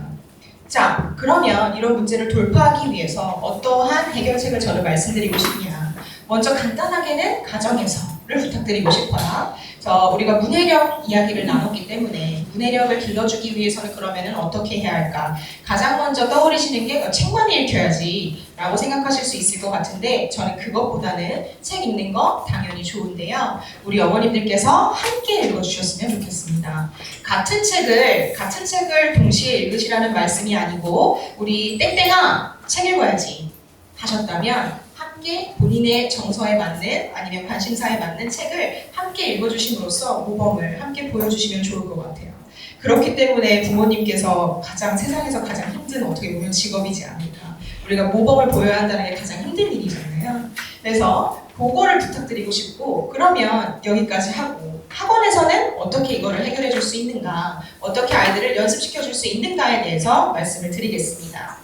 자, 그러면 이런 문제를 돌파하기 위해서 어떠한 해결책을 저는 말씀드리고 싶냐. 먼저 간단하게는 가정에서를 부탁드리고 싶어요. 그래서 우리가 문해력 이야기를 나눴기 때문에 문해력을 길러주기 위해서는 그러면은 어떻게 해야 할까? 가장 먼저 떠오르시는 게 책만 읽혀야지 라고 생각하실 수 있을 것 같은데, 저는 그것보다는 책 읽는 거 당연히 좋은데요. 우리 어머님들께서 함께 읽어주셨으면 좋겠습니다. 같은 책을 동시에 읽으시라는 말씀이 아니고, 우리 땡땡아 책 읽어야지 하셨다면 함께 본인의 정서에 맞는 아니면 관심사에 맞는 책을 함께 읽어주심으로써 모범을 함께 보여주시면 좋을 것 같아요. 그렇기 때문에 부모님께서 세상에서 가장 힘든 어떻게 보면 직업이지 않을까. 우리가 모범을 보여야 한다는 게 가장 힘든 일이잖아요. 그래서 그거를 부탁드리고 싶고, 그러면 여기까지 하고 학원에서는 어떻게 이거를 해결해 줄 수 있는가, 어떻게 아이들을 연습시켜 줄 수 있는가에 대해서 말씀을 드리겠습니다.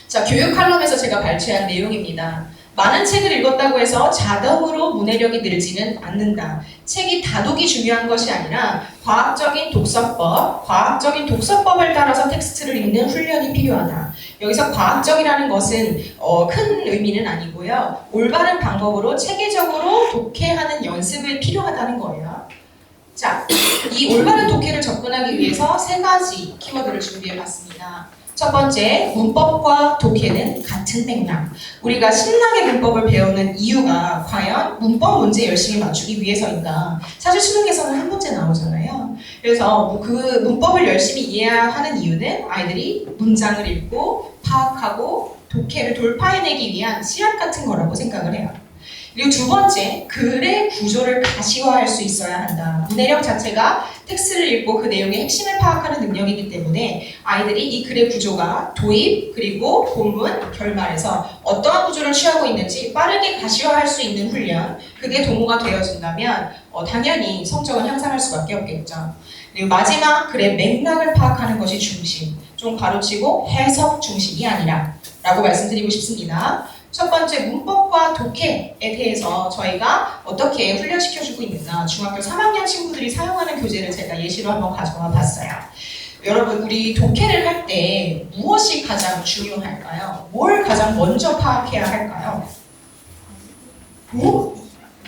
자, 교육 칼럼에서 제가 발췌한 내용입니다. 많은 책을 읽었다고 해서 자동으로 문해력이 늘지는 않는다. 책이 다독이 중요한 것이 아니라 과학적인 독서법을 따라서 텍스트를 읽는 훈련이 필요하다. 여기서 과학적이라는 것은 큰 의미는 아니고요. 올바른 방법으로 체계적으로 독해하는 연습이 필요하다는 거예요. 자, 이 올바른 독해를 접근하기 위해서 3가지 키워드를 준비해봤습니다. 첫 번째, 문법과 독해는 같은 맥락. 우리가 신나게 문법을 배우는 이유가 과연 문법 문제 열심히 맞추기 위해서인가? 사실 수능에서는 한 문제 나오잖아요. 그래서 그 문법을 열심히 이해하는 이유는 아이들이 문장을 읽고 파악하고 독해를 돌파해내기 위한 씨앗 같은 거라고 생각을 해요. 그리고 두 번째, 글의 구조를 가시화할 수 있어야 한다. 문해력 자체가 텍스트를 읽고 그 내용의 핵심을 파악하는 능력이기 때문에 아이들이 이 글의 구조가 도입, 그리고 본문, 결말에서 어떠한 구조를 취하고 있는지 빠르게 가시화할 수 있는 훈련, 그게 도모가 되어진다면 당연히 성적은 향상할 수밖에 없겠죠. 그리고 마지막, 글의 맥락을 파악하는 것이 중심. 좀 가로치고 해석 중심이 아니라 라고 말씀드리고 싶습니다. 첫 번째, 문법과 독해에 대해서 저희가 어떻게 훈련시켜주고 있는가, 중학교 3학년 친구들이 사용하는 교재를 제가 예시로 한번 가져와 봤어요. 여러분, 우리 독해를 할 때 무엇이 가장 중요할까요? 뭘 가장 먼저 파악해야 할까요?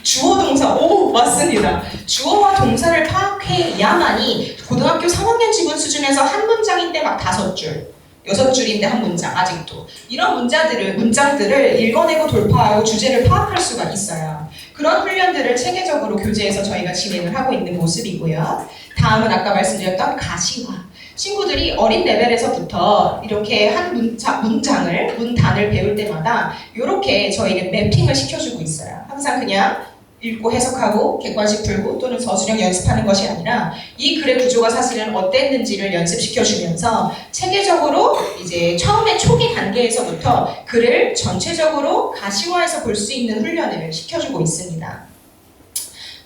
주어, 동사. 오, 맞습니다. 주어와 동사를 파악해야만이 고등학교 3학년 지문 수준에서 한 문장인데 막 5줄, 6줄인데 한 문장 아직도. 이런 문장들을 읽어내고 돌파하고 주제를 파악할 수가 있어요. 그런 훈련들을 체계적으로 교재에서 저희가 진행을 하고 있는 모습이고요. 다음은 아까 말씀드렸던 가시화. 친구들이 어린 레벨에서부터 이렇게 한 문단을 배울 때마다 이렇게 저희는 매핑을 시켜주고 있어요. 항상 그냥 읽고 해석하고 객관식 풀고 또는 저술형 연습하는 것이 아니라 이 글의 구조가 사실은 어땠는지를 연습시켜주면서 체계적으로 이제 처음에 초기 단계에서부터 글을 전체적으로 가시화해서 볼 수 있는 훈련을 시켜주고 있습니다.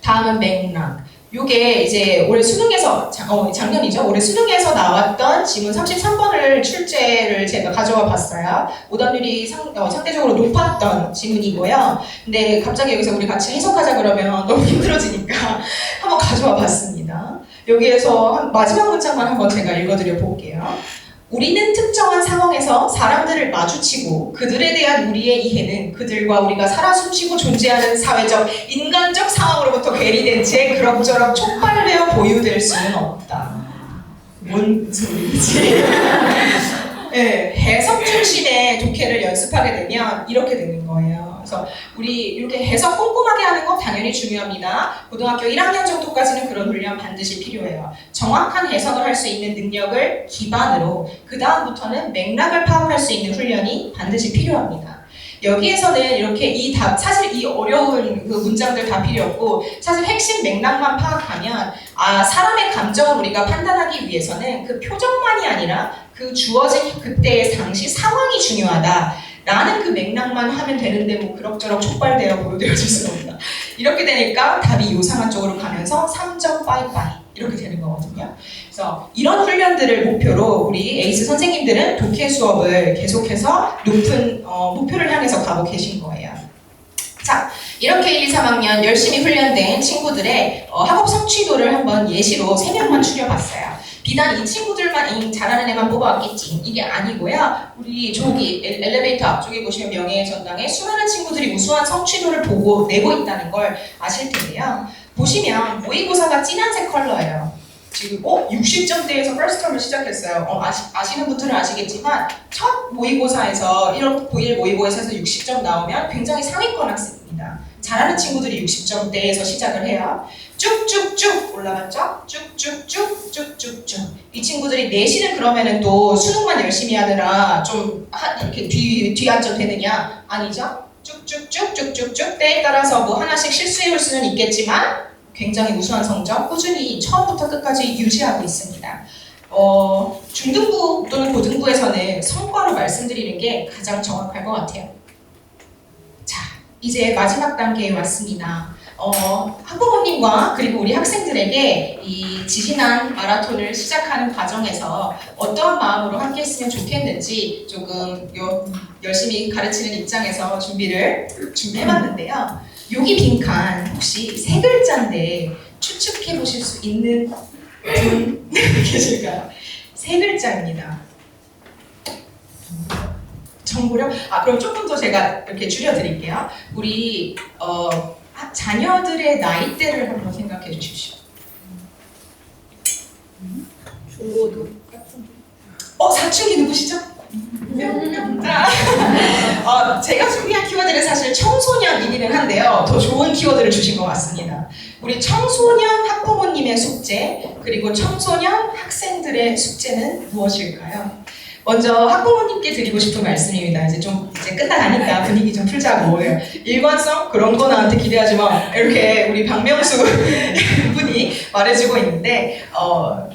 다음은 맥락. 요게 이제 올해 수능에서 작년이죠. 올해 수능에서 나왔던 지문 33번을 출제를 제가 가져와 봤어요. 오답률이 상대적으로 높았던 지문이고요. 근데 갑자기 여기서 우리 같이 해석하자 그러면 너무 힘들어지니까 한번 가져와 봤습니다. 여기에서 마지막 문장만 한번 제가 읽어드려 볼게요. 우리는 특정한 상황에서 사람들을 마주치고 그들에 대한 우리의 이해는 그들과 우리가 살아 숨쉬고 존재하는 사회적, 인간적 상황으로부터 괴리된 채 그럭저럭 촉발되어 보유될 수는 없다. 뭔 소리지? 네, 해석 중심의 독해를 연습하게 되면 이렇게 되는 거예요. 그래서 우리 이렇게 해석 꼼꼼하게 하는 거 당연히 중요합니다. 고등학교 1학년 정도까지는 그런 훈련 반드시 필요해요. 정확한 해석을 할 수 있는 능력을 기반으로 그 다음부터는 맥락을 파악할 수 있는 훈련이 반드시 필요합니다. 여기에서는 이렇게 사실 이 어려운 그 문장들 다 필요 없고 사실 핵심 맥락만 파악하면 사람의 감정을 우리가 판단하기 위해서는 그 표정만이 아니라 그 주어진 그때의 당시 상황이 중요하다. 라는 그 맥락만 하면 되는데 뭐 그럭저럭 촉발되어 보여드려질 수는 없다. 이렇게 되니까 답이 요상한 쪽으로 가면서 3점 빠이빠이 이렇게 되는 거거든요. 그래서 이런 훈련들을 목표로 우리 에이스 선생님들은 독해 수업을 계속해서 높은 목표를 향해서 가고 계신 거예요. 자, 이렇게 1, 2, 3학년 열심히 훈련된 친구들의 학업 성취도를 한번 예시로 3명만 추려봤어요. 비단 이 친구들만 잘하는 애만 뽑아왔겠지 이게 아니고요. 우리 저기 엘리베이터 앞쪽에 보시면 명예의 전당에 수많은 친구들이 우수한 성취도를 내고 있다는 걸 아실 텐데요. 보시면 모의고사가 진한색 컬러예요. 지금 60점대에서 퍼스트 텀을 시작했어요. 아시는 분들은 아시겠지만 첫 모의고사에서 1일 모의고사에서 60점 나오면 굉장히 상위권 학생입니다. 잘하는 친구들이 60점대에서 시작을 해요. 쭉쭉쭉 올라갔죠? 쭉쭉쭉. 이 친구들이 내신은 그러면은 또 수능만 열심히 하느라 좀 이렇게 뒤안전 되느냐? 아니죠? 쭉쭉쭉 때에 따라서 뭐 하나씩 실수해올 수는 있겠지만 굉장히 우수한 성적 꾸준히 처음부터 끝까지 유지하고 있습니다. 중등부 또는 고등부에서는 성과로 말씀드리는 게 가장 정확할 것 같아요. 자, 이제 마지막 단계에 왔습니다. 학부모님과 그리고 우리 학생들에게 이 지신한 마라톤을 시작하는 과정에서 어떠한 마음으로 함께 했으면 좋겠는지 조금 열심히 가르치는 입장에서 준비해봤는데요. 여기 빈칸 혹시 3글자인데 추측해 보실 수 있는 분 계실까요? 3글자입니다. 정보력? 그럼 조금 더 제가 이렇게 줄여드릴게요. 우리 자녀들의 나이대를 한번 생각해 주십시오. 중고등. 사춘기 누구시죠? 제가 준비한 키워드는 사실 청소년이기는 한데요. 더 좋은 키워드를 주신 것 같습니다. 우리 청소년 학부모님의 숙제, 그리고 청소년 학생들의 숙제는 무엇일까요? 먼저 학부모님께 드리고 싶은 말씀입니다. 이제 끝나가니까 분위기 좀 풀자고. 일관성? 그런 거 나한테 기대하지 마. 이렇게 우리 박명수 분이 말해주고 있는데,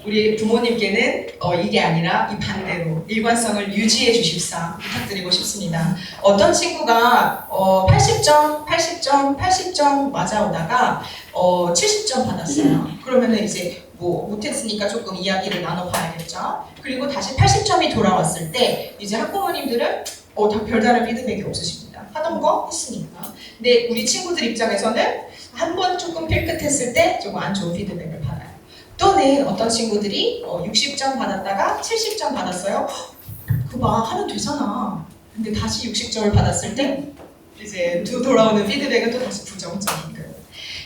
우리 부모님께는 이게 아니라 이 반대로 일관성을 유지해 주십사 부탁드리고 싶습니다. 어떤 친구가 80점 맞아오다가 70점 받았어요. 그러면은 이제 못했으니까 조금 이야기를 나눠봐야겠죠. 그리고 다시 80점이 돌아왔을 때 이제 학부모님들은 별다른 피드백이 없으십니다. 하던 거 했으니까. 근데 우리 친구들 입장에서는 한번 조금 삐끗했을 때 조금 안 좋은 피드백을 받아요. 또는 어떤 친구들이 60점 받았다가 70점 받았어요. 그거 봐, 하면 되잖아. 근데 다시 60점을 받았을 때 이제 돌아오는 피드백은 또 다시 부정적인 거예요.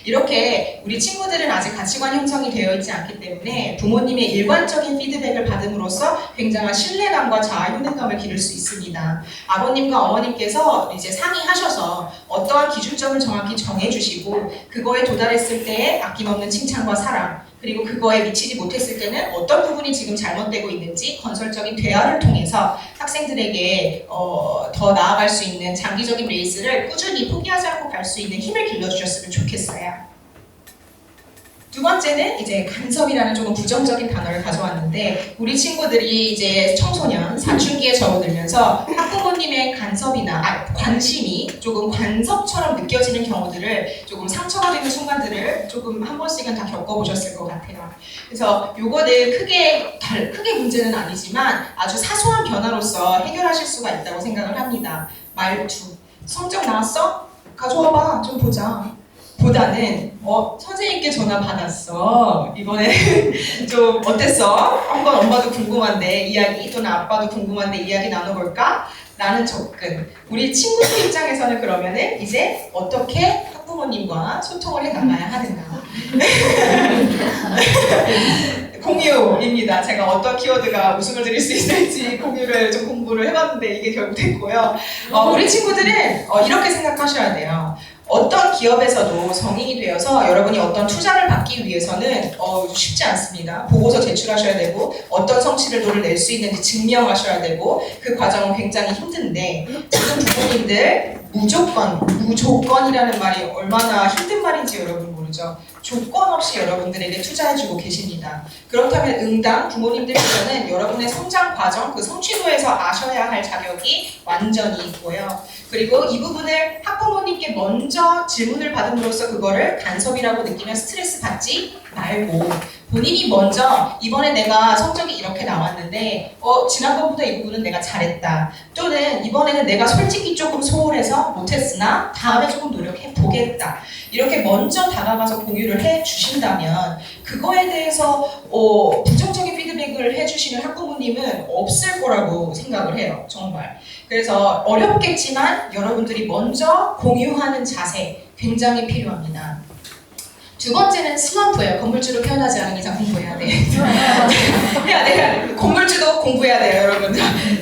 이렇게 우리 친구들은 아직 가치관 형성이 되어 있지 않기 때문에 부모님의 일관적인 피드백을 받음으로써 굉장한 신뢰감과 자아 효능감을 기를 수 있습니다. 아버님과 어머님께서 이제 상의하셔서 어떠한 기준점을 정확히 정해주시고 그거에 도달했을 때의 아낌없는 칭찬과 사랑, 그리고 그거에 미치지 못했을 때는 어떤 부분이 지금 잘못되고 있는지 건설적인 대화를 통해서 학생들에게 더 나아갈 수 있는 장기적인 레이스를 꾸준히 포기하지 않고 갈 수 있는 힘을 길러주셨으면 좋겠어요. 두 번째는 이제 간섭이라는 조금 부정적인 단어를 가져왔는데 우리 친구들이 이제 청소년, 사춘기에 접어들면서 학부모님의 간섭이나 관심이 조금 관섭처럼 느껴지는 경우들을 조금 상처가 되는 순간들을 조금 한 번씩은 다 겪어보셨을 것 같아요. 그래서 요거는 크게 문제는 아니지만 아주 사소한 변화로서 해결하실 수가 있다고 생각을 합니다. 말투, 성적 나왔어? 가져와봐, 좀 보자. 보다는 선생님께 전화 받았어. 이번에 좀 어땠어? 한번 엄마도 궁금한데 이야기 또는 아빠도 궁금한데 이야기 나눠볼까? 라는 접근. 우리 친구들 입장에서는 그러면은 이제 어떻게 학부모님과 소통을 해나가야 하는가. 공유입니다. 제가 어떤 키워드가 웃음을 드릴 수 있을지 공유를 좀 공부를 해봤는데 이게 결국 됐고요. 우리 친구들은 이렇게 생각하셔야 돼요. 어떤 기업에서도 성인이 되어서 여러분이 어떤 투자를 받기 위해서는 쉽지 않습니다. 보고서 제출하셔야 되고 어떤 성취를 낼 수 있는지 증명하셔야 되고 그 과정은 굉장히 힘든데 지금 부모님들 무조건이라는 말이 얼마나 힘든 말인지 여러분 모르죠. 조건 없이 여러분들에게 투자해주고 계십니다. 그렇다면 응당 부모님들께서는 여러분의 성장 과정, 그 성취도에서 아셔야 할 자격이 완전히 있고요. 그리고 이 부분을 학부모님께 먼저 질문을 받음으로써 그거를 간섭이라고 느끼면 스트레스 받지 말고 본인이 먼저 이번에 내가 성적이 이렇게 나왔는데 지난번보다 이 부분은 내가 잘했다. 또는 이번에는 내가 솔직히 조금 소홀해서 못했으나 다음에 조금 노력해 보겠다. 이렇게 먼저 다가가서 공유를 해 주신다면 그거에 대해서 부정적인 피드백을 해주시는 학부모님은 없을 거라고 생각을 해요. 정말. 그래서 어렵겠지만 여러분들이 먼저 공유하는 자세 굉장히 필요합니다. 두 번째는 슬럼프예요. 건물주로 태어나지 않은 이상 공부해야 돼. 해야 돼. 건물주도 공부해야 돼요, 여러분.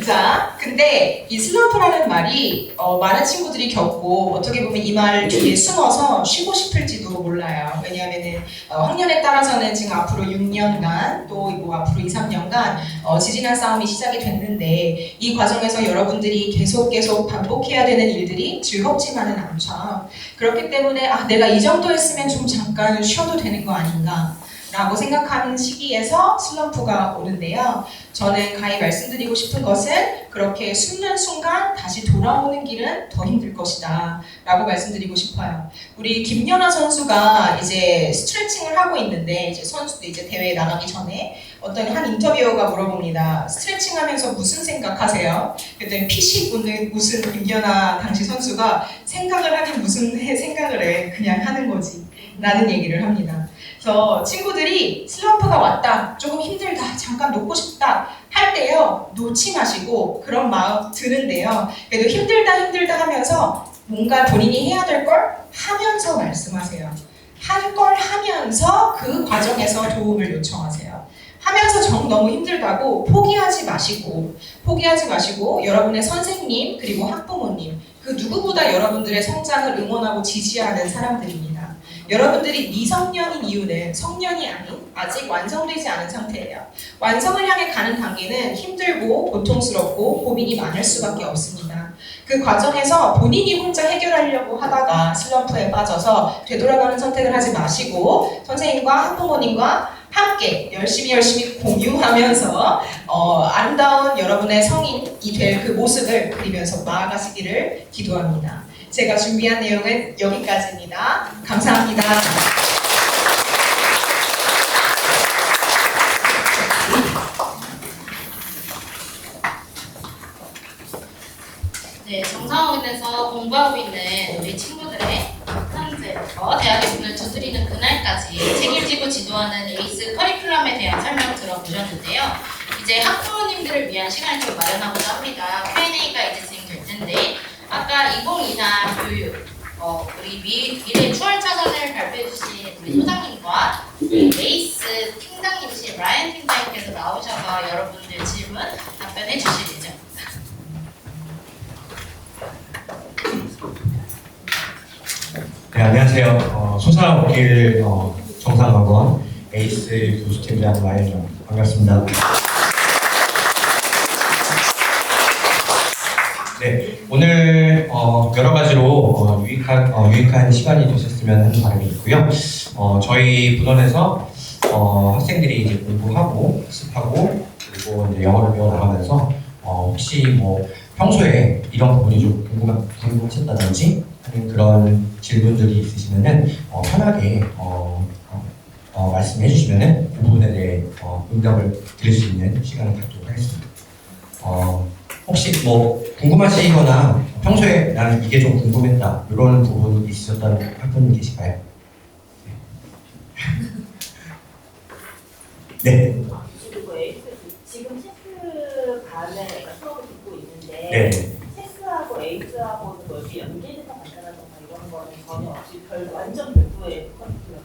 자, 근데 이 슬럼프라는 말이 많은 친구들이 겪고 어떻게 보면 이 말 뒤에 숨어서 쉬고 싶을지도 몰라요. 왜냐하면은 학년에 따라서는 지금 앞으로 6년간 또 앞으로 2, 3년간 지지난 싸움이 시작이 됐는데 이 과정에서 여러분들이 계속 반복해야 되는 일들이 즐겁지만은 않죠. 그렇기 때문에 내가 이 정도 했으면 좀 잠깐 쉬어도 되는 거 아닌가 라고 생각하는 시기에서 슬럼프가 오는데요. 저는 가히 말씀드리고 싶은 것은 그렇게 숨는 순간 다시 돌아오는 길은 더 힘들 것이다 라고 말씀드리고 싶어요. 우리 김연아 선수가 이제 스트레칭을 하고 있는데 이제 선수도 이제 대회에 나가기 전에 어떤 한 인터뷰어가 물어봅니다. 스트레칭 하면서 무슨 생각하세요? 그랬더니 피식 웃은 김연아 당시 선수가 생각을 하긴 무슨 생각을 해. 그냥 하는 거지 라는 얘기를 합니다. 그래서 친구들이 슬럼프가 왔다, 조금 힘들다, 잠깐 놓고 싶다 할 때요, 놓지 마시고 그런 마음 드는데요. 그래도 힘들다 하면서 뭔가 본인이 해야 될 걸 하면서 말씀하세요. 할 걸 하면서 그 과정에서 도움을 요청하세요. 하면서 너무 힘들다고 포기하지 마시고 여러분의 선생님 그리고 학부모님 그 누구보다 여러분들의 성장을 응원하고 지지하는 사람들입니다. 여러분들이 미성년인 이유는 성년이 아닌 아직 완성되지 않은 상태예요. 완성을 향해 가는 단계는 힘들고 고통스럽고 고민이 많을 수밖에 없습니다. 그 과정에서 본인이 혼자 해결하려고 하다가 슬럼프에 빠져서 되돌아가는 선택을 하지 마시고 선생님과 학부모님과 함께 열심히 공유하면서 아름다운 여러분의 성인이 될 그 모습을 그리면서 나아가시기를 기도합니다. 제가 준비한 내용은 여기까지입니다. 감사합니다. 네, 정상학원에서 공부하고 있는 우리 친구들의 현재부터 대학에 문을 두드리는 그날까지 책임지고 지도하는 에이스 커리큘럼에 대한 설명 들어보셨는데요. 이제 학부모님들을 위한 시간을 좀 마련하고자 합니다. Q&A가 이제 진행될 텐데 아까 2024 교육 우리 미래 추월 차선을 발표해 주신 여러분들 질문 답변해 주실 예정입니다. 네, 안녕하세요. 소사업길 정상학원 에이스 교수팀장 마현정 반갑습니다. 네, 오늘 여러 가지로 유익한 시간이 되셨으면 하는 바람이 있고요. 저희 부원에서 학생들이 이제 공부하고 학습하고 그리고 이제 영어를 배워 나가면서 혹시 뭐 평소에 이런 부분이 좀 궁금하셨다든지 하는 그런 질문들이 있으시면은 편하게 말씀해 주시면은 그 부분에 대해 응답을 드릴 수 있는 시간을 갖도록 하겠습니다. 혹시 뭐 궁금하시거나 평소에 나는 이게 좀 궁금했다 이런 부분 있으셨다는 학부모님 계실까요? 네. 그리고 지금 체스 반에 수업을 듣고 있는데 네. 체스하고 에이스하고는 뭐 이렇게 연계돼서 간단하던가 이런 거는 전혀 없이 완전 별도의 커리큘럼이에요.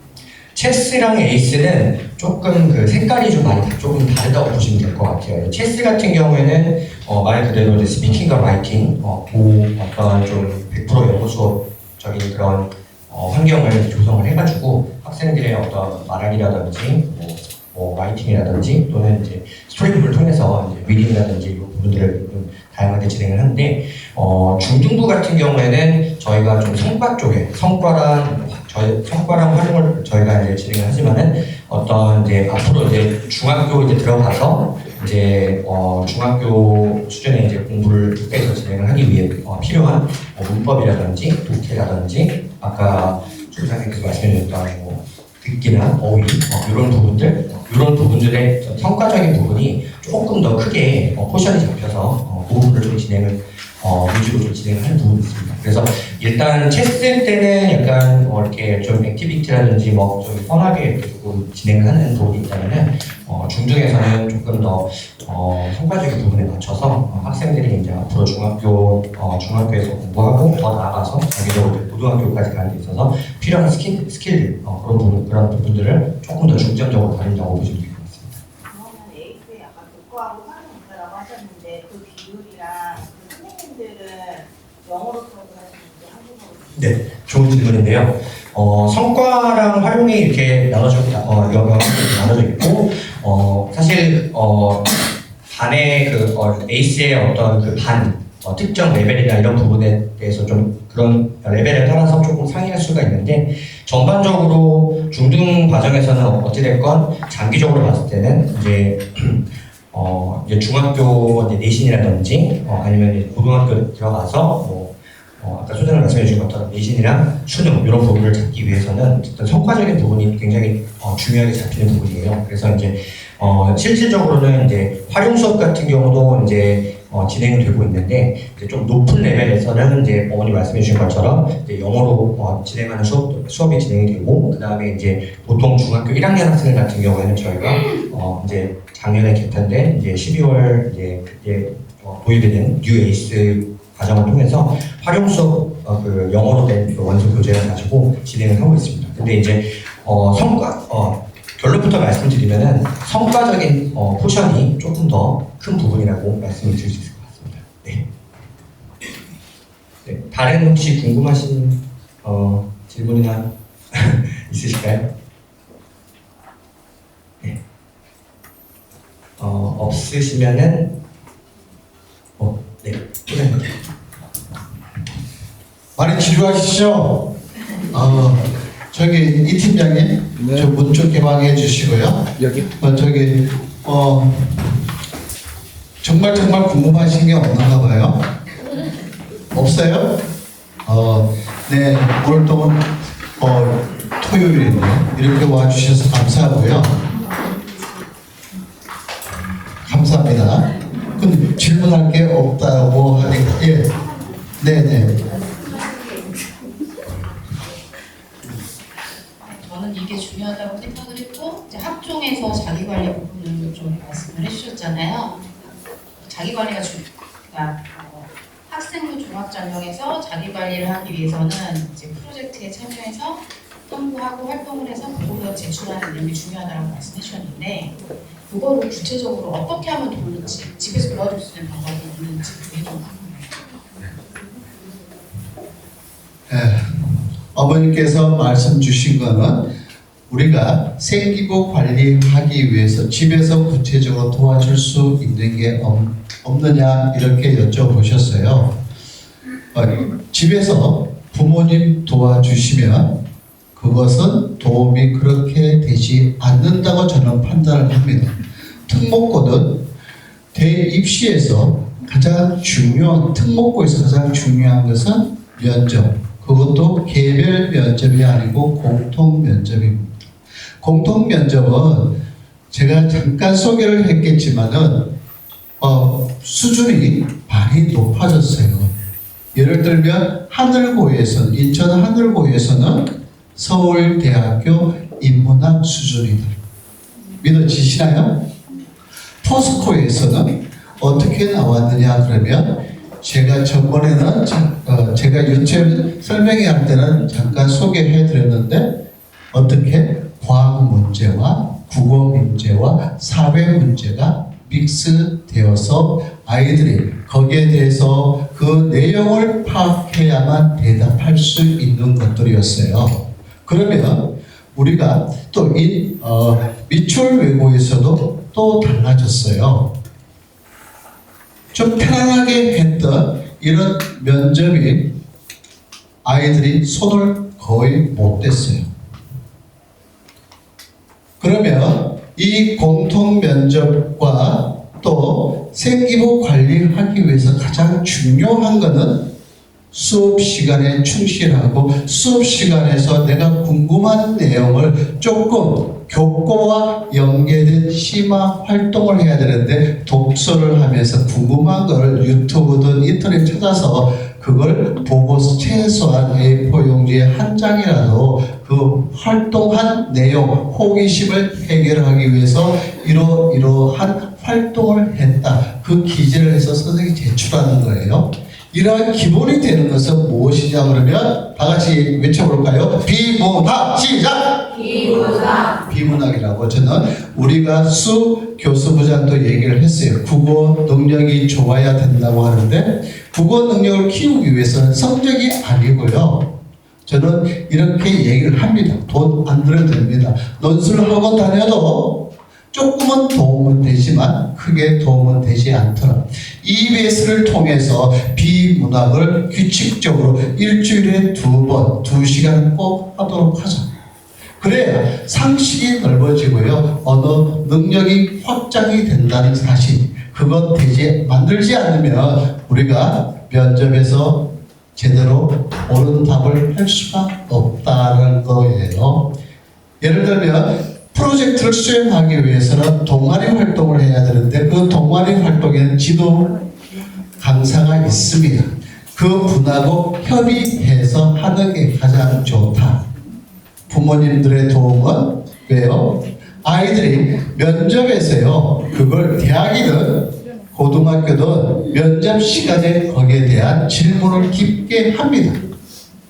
체스랑 에이스는 조금 그 색깔이 좀 조금 다르다고 보시면 될 것 같아요. 체스 같은 경우에는 말 그대로 이제 스피킹과 라이팅, 어떤 좀 100% 영어 수업적인 그런 환경을 조성을 해가지고 학생들의 어떤 말하기라든지 뭐 라이팅이라든지 또는 이제 스토리북을 통해서 이제 리딩이라든지 이런 부분들을 좀 다양하게 진행을 하는데 중등부 같은 경우에는 저희가 좀 성과 쪽에 성과랑 활용을 저희가 이제 진행을 하지만은 어떤 이제 앞으로 이제 중학교 이제 들어가서 이제 중학교 수준의 이제 공부를 국가에서 진행을 하기 위해 필요한 문법이라든지 독해라든지 아까 조사님께서 말씀해주셨던 뭐 듣기나 어휘 이런 부분들의 성과적인 부분이 조금 더 크게 포션이 잡혀서 그 부분을 좀 진행을 위주로 좀 진행을 하는 부분이 있습니다. 그래서 일단 체스 때는 약간 이렇게 좀 액티비티라든지 뭐 좀 편하게 이렇게 조금 진행을 하는 부분이 있다면은 중등에서는 조금 더 성과적인 부분에 맞춰서 학생들이 이제 앞으로 중학교에서 공부하고 더 나아가서 자기적으로 고등학교까지 가는 데 있어서 필요한 스킬들 그런 부분들을 조금 더 중점적으로 다룬다고 보시면 될 것 같습니다. 그러면 에이스에 약간 독과하고 하는 있다라고 하셨는데 그 비율이랑 그 선생님들은 영어로 수업을 하시는지 한국어로? 네, 좋은 질문인데요. 성과랑 활용이 이렇게 나눠져 있고, 사실, 반의 에이스의 어떤 그 특정 레벨이나 이런 부분에 대해서 좀 그런 레벨에 따라서 조금 상이할 수가 있는데, 전반적으로 중등 과정에서는 어찌됐건 장기적으로 봤을 때는 이제 중학교 내신이라든지 아니면 이제 고등학교 들어가서 아까 소장님 말씀해 주신 것처럼 내신이랑 수능 이런 부분을 잡기 위해서는 어쨌든 성과적인 부분이 굉장히 중요하게 잡히는 부분이에요. 그래서 이제 실질적으로는 이제 활용 수업 같은 경우도 이제 진행이 되고 있는데 이제 좀 높은 레벨에서는 이제 어머니 말씀해 주신 것처럼 이제 영어로 진행하는 수업이 진행이 되고 그 다음에 이제 보통 중학교 1학년 학생 같은 경우에는 저희가 이제 작년에 개편된 이제 12월 이제 그때 도입되는 뉴 에이스 과정을 통해서 활용 수업 그 영어로 된 원서 교재를 가지고 진행을 하고 있습니다. 근데 이제 결론부터 말씀드리면은 성과적인 포션이 조금 더 큰 부분이라고 말씀을 드릴 수 있을 것 같습니다. 네. 네. 다른 혹시 궁금하신 질문이나 있으실까요? 네. 없으시면은 네. 소장님. 많이 지루하시죠? 저기 이 팀장님, 네. 저 문 좀 개방해 주시고요. 여기 정말 궁금하신 게 없는가 봐요. 없어요? 네, 오늘 또 토요일인데 이렇게 와주셔서 감사하고요. 감사합니다. 근데 질문할 게 없다고 하니까 네네. 저는 이게 중요하다고 생각을 했고 이제 학종에서 자기관리 부분을 좀 말씀을 해주셨잖아요. 자기관리가 그러니까 학생부 종합전형에서 자기관리를 하기 위해서는 이제 프로젝트에 참여해서 연구하고 활동을 해서 보고서 제출하는 내용이 중요하다고 말씀해 주셨는데 그거를 구체적으로 어떻게 하면 좋을지, 집에서 도와줄 수 있는 방법이 있는지 그게 좀 궁금해요. 어머니께서 말씀 주신 거는 우리가 생기부 관리하기 위해서 집에서 구체적으로 도와줄 수 있는 게 없느냐 이렇게 여쭤보셨어요. 집에서 부모님 도와주시면 그것은 도움이 그렇게 되지 않는다고 저는 판단을 합니다. 특목고는 대입시에서 가장 중요한, 특목고에서 가장 중요한 것은 면접. 그것도 개별 면접이 아니고 공통 면접입니다. 공통 면접은 제가 잠깐 소개를 했겠지만은 수준이 많이 높아졌어요. 예를 들면 하늘고에서는, 인천 하늘고에서는 서울대학교 인문학 수준이다. 믿어지시나요? 포스코에서는 어떻게 나왔느냐 그러면 제가 저번에는 제가 유튜브 설명회 할 때는 잠깐 소개해 드렸는데 어떻게 과학 문제와 국어 문제와 사회 문제가 믹스되어서 아이들이 거기에 대해서 그 내용을 파악해야만 대답할 수 있는 것들이었어요. 그러면 우리가 또 미출 외고에서도 또 달라졌어요. 좀 편안하게 했던 이런 면접이 아이들이 손을 거의 못 댔어요. 그러면 이 공통 면접과 또 생기부 관리하기 위해서 가장 중요한 것은 수업 시간에 충실하고 수업 시간에서 내가 궁금한 내용을 조금 교과와 연계된 심화 활동을 해야 되는데 독서를 하면서 궁금한 걸 유튜브든 인터넷 찾아서 그걸 보고서 최소한 A4 용지에 한 장이라도 그 활동한 내용, 호기심을 해결하기 위해서 이러한 활동을 했다. 그 기재를 해서 선생님이 제출하는 거예요. 이러한 기본이 되는 것은 무엇이냐 그러면 다 같이 외쳐볼까요? 비문학! 시작! 비문학. 비문학이라고 저는 우리가 수 교수부장도 얘기를 했어요. 국어 능력이 좋아야 된다고 하는데 국어 능력을 키우기 위해서는 성적이 아니고요. 저는 이렇게 얘기를 합니다. 돈 안 들어도 됩니다. 논술을 하고 다녀도 조금은 도움은 되지만 크게 도움은 되지 않더라. EBS를 통해서 비문학을 규칙적으로 일주일에 2번, 2시간 꼭 하도록 하자. 그래야 상식이 넓어지고요. 언어 능력이 확장이 된다는 사실. 그것 만들지 않으면 우리가 면접에서 제대로 옳은 답을 할 수가 없다는 거예요. 예를 들면 프로젝트를 수행하기 위해서는 동아리 활동을 해야 되는데 그 동아리 활동에는 지도 강사가 있습니다. 그 분하고 협의해서 하는 게 가장 좋다. 부모님들의 도움은 왜요? 아이들이 면접에서요, 그걸 대학이든 고등학교든 면접 시간에 거기에 대한 질문을 깊게 합니다.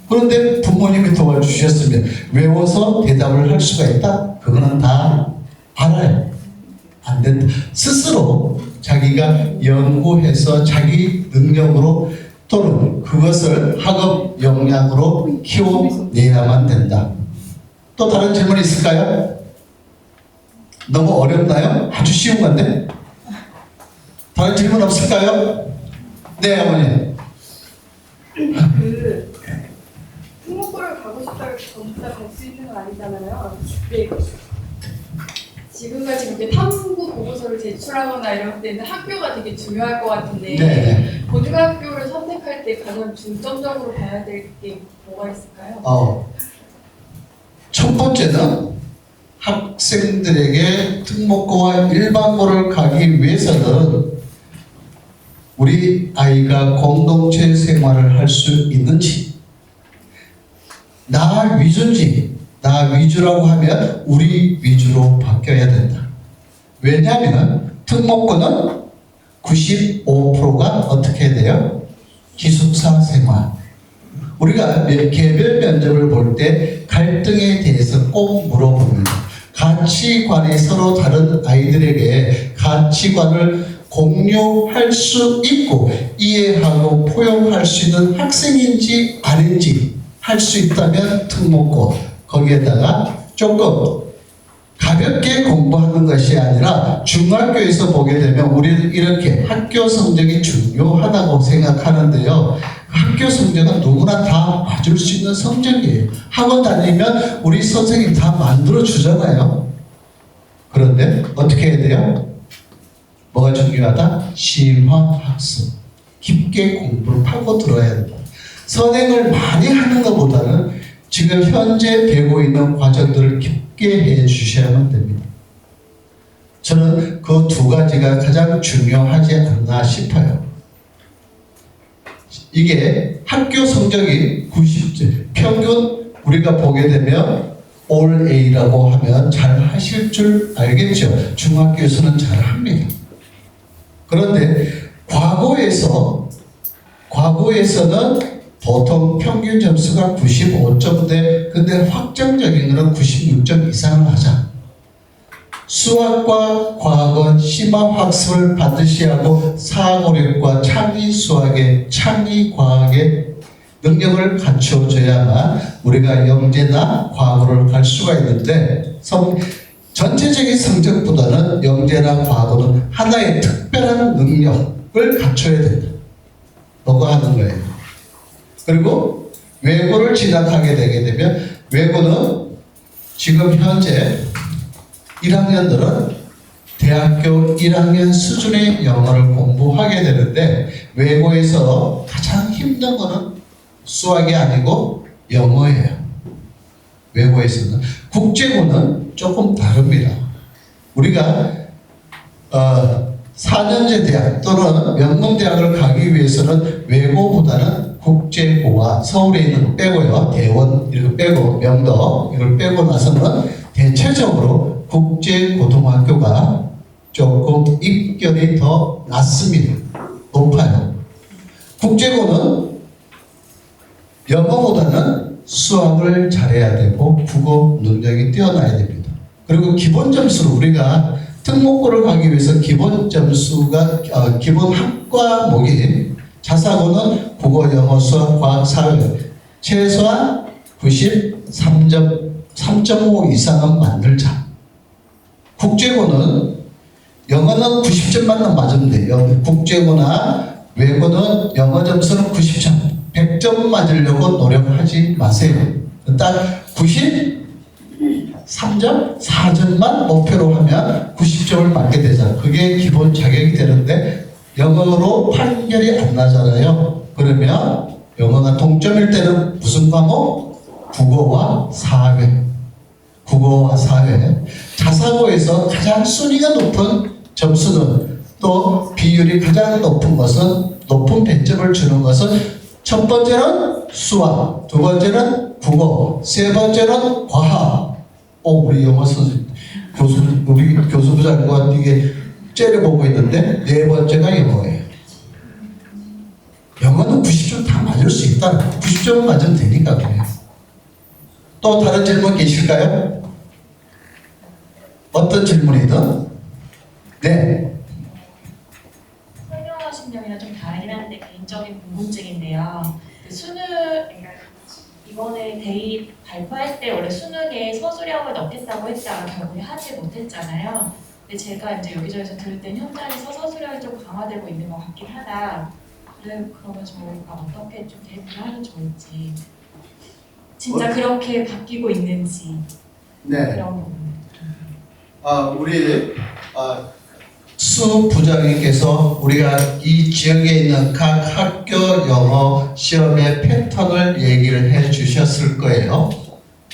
그런데 부모님이 도와주셨으면 외워서 대답을 할 수가 있다? 그거는 다 알아요. 안 된다. 스스로 자기가 연구해서 자기 능력으로 또는 그것을 학업 역량으로 키워내야만 된다. 또 다른 질문 있을까요? 너무 어렵나요? 아주 쉬운 건데. 다른 질문 없을까요? 네, 어머니. 특목고를 가고 싶다고 전부 다 갈 수 있는 건 아니잖아요. 네. 지금까지 이렇게 탐구 보고서를 제출하거나 이럴 때는 학교가 되게 중요할 것 같은데 네. 고등학교를 선택할 때 가장 중점적으로 봐야 될 게 뭐가 있을까요? 첫 번째는 학생들에게 특목고와 일반고를 가기 위해서는 우리 아이가 공동체 생활을 할 수 있는지, 나 위주인지, 나 위주라고 하면 우리 위주로 바뀌어야 된다. 왜냐하면 특목고는 95%가 어떻게 돼요? 기숙사 생활. 우리가 개별 면접을 볼 때 갈등에 대해서 꼭 물어봅니다. 가치관이 서로 다른 아이들에게 가치관을 공유할 수 있고 이해하고 포용할 수 있는 학생인지 아닌지 할 수 있다면 특목고, 거기에다가 조금 가볍게 공부하는 것이 아니라 중학교에서 보게 되면 우리는 이렇게 학교 성적이 중요하다고 생각하는데요. 학교 성적은 누구나 다 봐줄 수 있는 성적이에요. 학원 다니면 우리 선생님 다 만들어 주잖아요. 그런데 어떻게 해야 돼요? 뭐가 중요하다? 심화학습. 깊게 공부를 파고 들어야 된다. 선행을 많이 하는 것보다는 지금 현재 되고 있는 과정들을 깊게 해 주셔야만 됩니다. 저는 그 두 가지가 가장 중요하지 않나 싶어요. 이게 학교 성적이 90점, 평균 우리가 보게 되면 All A라고 하면 잘 하실 줄 알겠죠. 중학교에서는 잘 합니다. 그런데 과거에서는 보통 평균 점수가 95점대, 근데 확정적인 거는 96점 이상을 하자. 수학과 과학은 심화학습을 반드시 하고 사고력과 창의 수학의, 창의 과학의 능력을 갖춰줘야만 우리가 영재나 과거를 갈 수가 있는데, 전체적인 성적보다는 영재나 과거는 하나의 특별한 능력을 갖춰야 된다. 너가 하는 거예요. 그리고 외고를 진학하게 되게 되면 외고는 지금 현재 1학년들은 대학교 1학년 수준의 영어를 공부하게 되는데 외고에서 가장 힘든 거는 수학이 아니고 영어예요. 외고에서는. 국제고는 조금 다릅니다. 우리가 4년제 대학 또는 명문대학을 가기 위해서는 외고보다는 국제고와 서울에 있는 빼고요. 대원 이걸 빼고 명덕 이걸 빼고 나서는 대체적으로 국제고등학교가 조금 입결이 더 낮습니다. 높아요. 국제고는 영어보다는 수학을 잘해야 되고 국어 능력이 뛰어나야 됩니다. 그리고 기본 점수를 우리가 특목고를 가기 위해서 기본 점수가 기본 학과목이 자사고는 국어, 영어, 수학, 과학, 사회 최소한 93점, 3.5 이상은 만들자. 국제고는 영어는 90점만 맞으면 돼요. 국제고나 외고는 영어 점수는 90점, 100점 맞으려고 노력하지 마세요. 딱 93점, 4점만 목표로 하면 90점을 맞게 되잖아요. 그게 기본 자격이 되는데 영어로 판결이 안 나잖아요. 그러면 영어가 동점일 때는 무슨 과목? 국어와 사회. 국어와 사회. 자사고에서 가장 순위가 높은 점수는 또 비율이 가장 높은 것은 높은 배점을 주는 것은 첫 번째는 수학, 두 번째는 국어, 세 번째는 과학. 우리 영어 선생님, 우리 교수부 장관 이게 째려보고 있는데 네 번째가 영어예요. 영어는 90점 다 맞을 수 있다. 90점 맞으면 되니까 그래요. 또 다른 질문 계실까요? 어떤 질문이든? 네. 설명하신 내용이랑 좀 다르긴 한데 개인적인 궁금증인데요. 그러니까 이번에 대입 발표할 때 원래 수능에 서술형을 넣겠다고 했다가 결국에 하지 못했잖아요. 근데 제가 이제 여기저기서 들을 땐 현장에서 서술형이 좀 강화되고 있는 것 같긴 하다. 그러면 저희가 어떻게 좀 대비를 하면 좋을지, 진짜 그렇게 바뀌고 있는지. 네. 그런 부분. 우리 수 부장님께서 우리가 이 지역에 있는 각 학교 영어 시험의 패턴을 얘기를 해 주셨을 거예요.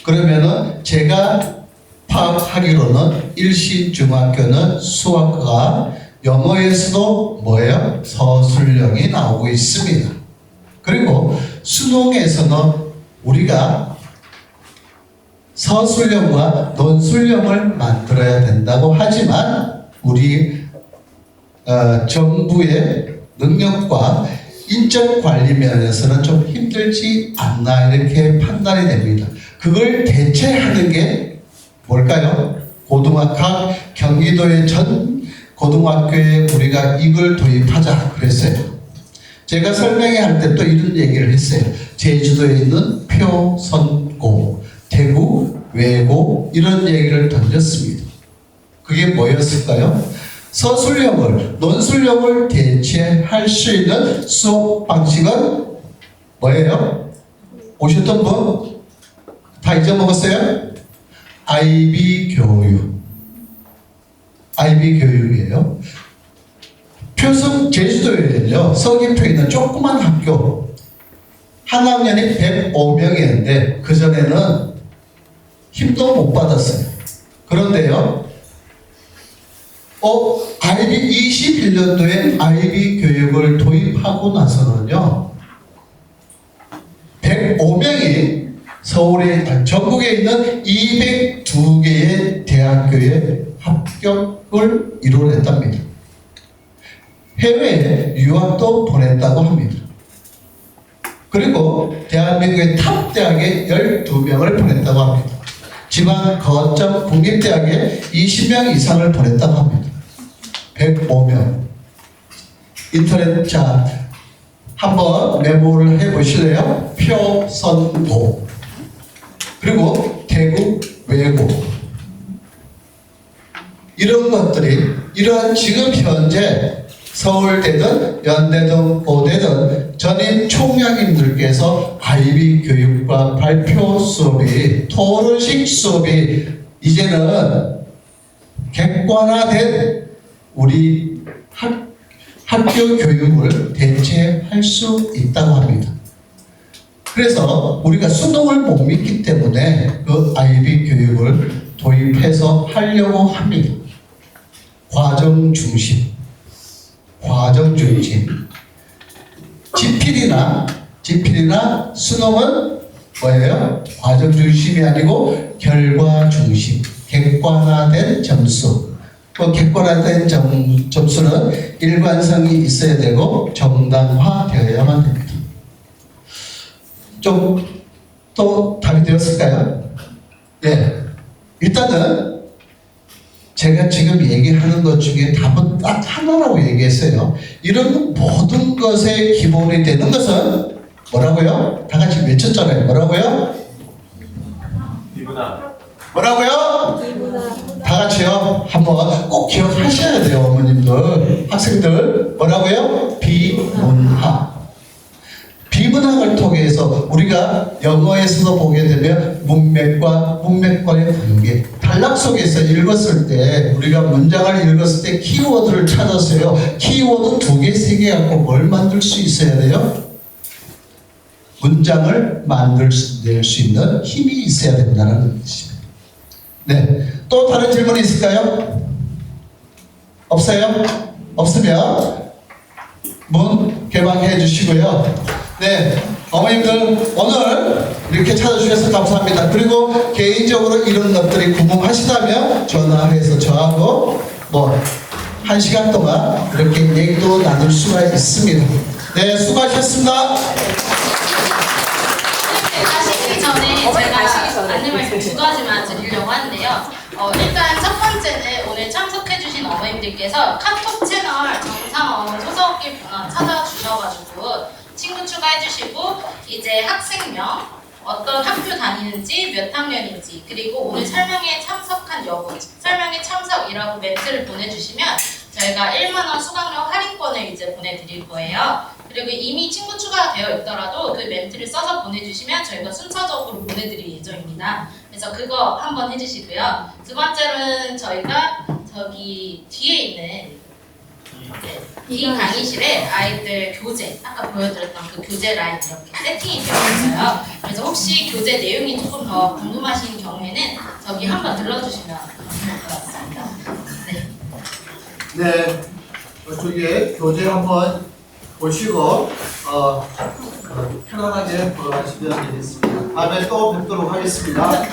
그러면은 제가 파악하기로는 일신중학교는 수학과 영어에서도 뭐예요? 서술형이 나오고 있습니다. 그리고 수능에서는 우리가 서술형과 논술형을 만들어야 된다고 하지만 우리 정부의 능력과 인적 관리 면에서는 좀 힘들지 않나 이렇게 판단이 됩니다. 그걸 대체하는 게 뭘까요? 각 경기도의 전 고등학교에 우리가 이걸 도입하자 그랬어요. 제가 설명회 할 때 또 이런 얘기를 했어요. 제주도에 있는 표선고, 대구 외고 이런 얘기를 던졌습니다. 그게 뭐였을까요? 서술형을, 논술형을 대체할 수 있는 수업 방식은 뭐예요? 오셨던 분? 다 잊어먹었어요? IB 교육. IB 교육이에요. 표성 제주도에는요, 서귀포에 있는 조그만 학교, 한 학년이 105명이었는데, 그전에는 힘도 못 받았어요. 그런데요, IB 21년도에 IB 교육을 도입하고 나서는요, 105명이 서울에, 전국에 있는 202개의 대학교에 합격을 이뤄냈답니다. 해외에 유학도 보냈다고 합니다. 그리고 대한민국의 탑 대학에 12명을 보냈다고 합니다. 지방 거점 국립대학에 20명 이상을 보냈다고 합니다. 105명. 인터넷 자 한번 메모를 해보실래요? 표선고 그리고 대구 외고 이런 것들이 이러한 지금 현재 서울대든 연대든 고대든 전임 총장님들께서 IB 교육과 발표 수업이 토론식 수업이 이제는 객관화된 우리 학교 교육을 대체할 수 있다고 합니다. 그래서 우리가 수능을 못 믿기 때문에 그 IB 교육을 도입해서 하려고 합니다. 과정 중심. 지필이나 수능은 뭐예요? 과정 중심이 아니고 결과 중심, 객관화된 점수. 그 객관화된 점수는 일관성이 있어야 되고 정당화되어야만 됩니다. 좀 또 답이 되었을까요? 네. 일단은 제가 지금 얘기하는 것 중에 답은 딱 하나라고 얘기했어요. 이런 모든 것의 기본이 되는 것은 뭐라고요? 다 같이 외쳤잖아요. 뭐라고요? 뭐라고요? 다 같이요. 한번 꼭 기억하셔야 돼요, 어머님들, 학생들. 뭐라고요? 비문학. 비문학을 통해서 우리가 영어에서도 보게 되면 문맥과 문맥과의 관계, 단락 속에서 읽었을 때 우리가 문장을 읽었을 때 키워드를 찾았어요. 키워드 2개, 3개 갖고 뭘 만들 수 있어야 돼요? 문장을 만들어낼 수 있는 힘이 있어야 된다는 뜻입니다. 네, 또 다른 질문이 있을까요? 없어요? 없으면 문 개방해 주시고요. 네, 어머님들 오늘 이렇게 찾아주셔서 감사합니다. 그리고 개인적으로 이런 것들이 궁금하시다면 전화해서 저하고 1시간 동안 이렇게 얘기도 나눌 수가 있습니다. 네, 수고하셨습니다. 가시기 전에 제가 안내 말씀 2가지만 드리려고 하는데요. 일단 첫 번째는 오늘 참석해주신 어머님들께서 카톡 채널 정상원 소속길 번호 찾아주셔가지고 친구 추가해주시고 이제 학생명, 어떤 학교 다니는지, 몇 학년인지, 그리고 오늘 설명회 참석한 여부, 설명회 참석이라고 멘트를 보내주시면 저희가 1만원 수강료 할인권을 이제 보내드릴 거예요. 그리고 이미 친구 추가가 되어 있더라도 그 멘트를 써서 보내주시면 저희가 순서적으로 보내드릴 예정입니다. 그래서 그거 한번 해주시고요. 두 번째로는 저희가 저기 뒤에 있는 이 강의실에 아이들 교재, 아까 보여드렸던 그 교재 라인 이렇게 세팅이 되어 있어요. 그래서 혹시 교재 내용이 조금 더 궁금하신 경우에는 저기 한번 들러주시면 감사할 것 같습니다. 네, 저쪽에 교재 한번 보시고 편안하게 보시면 되겠습니다. 다음에 또 뵙도록 하겠습니다.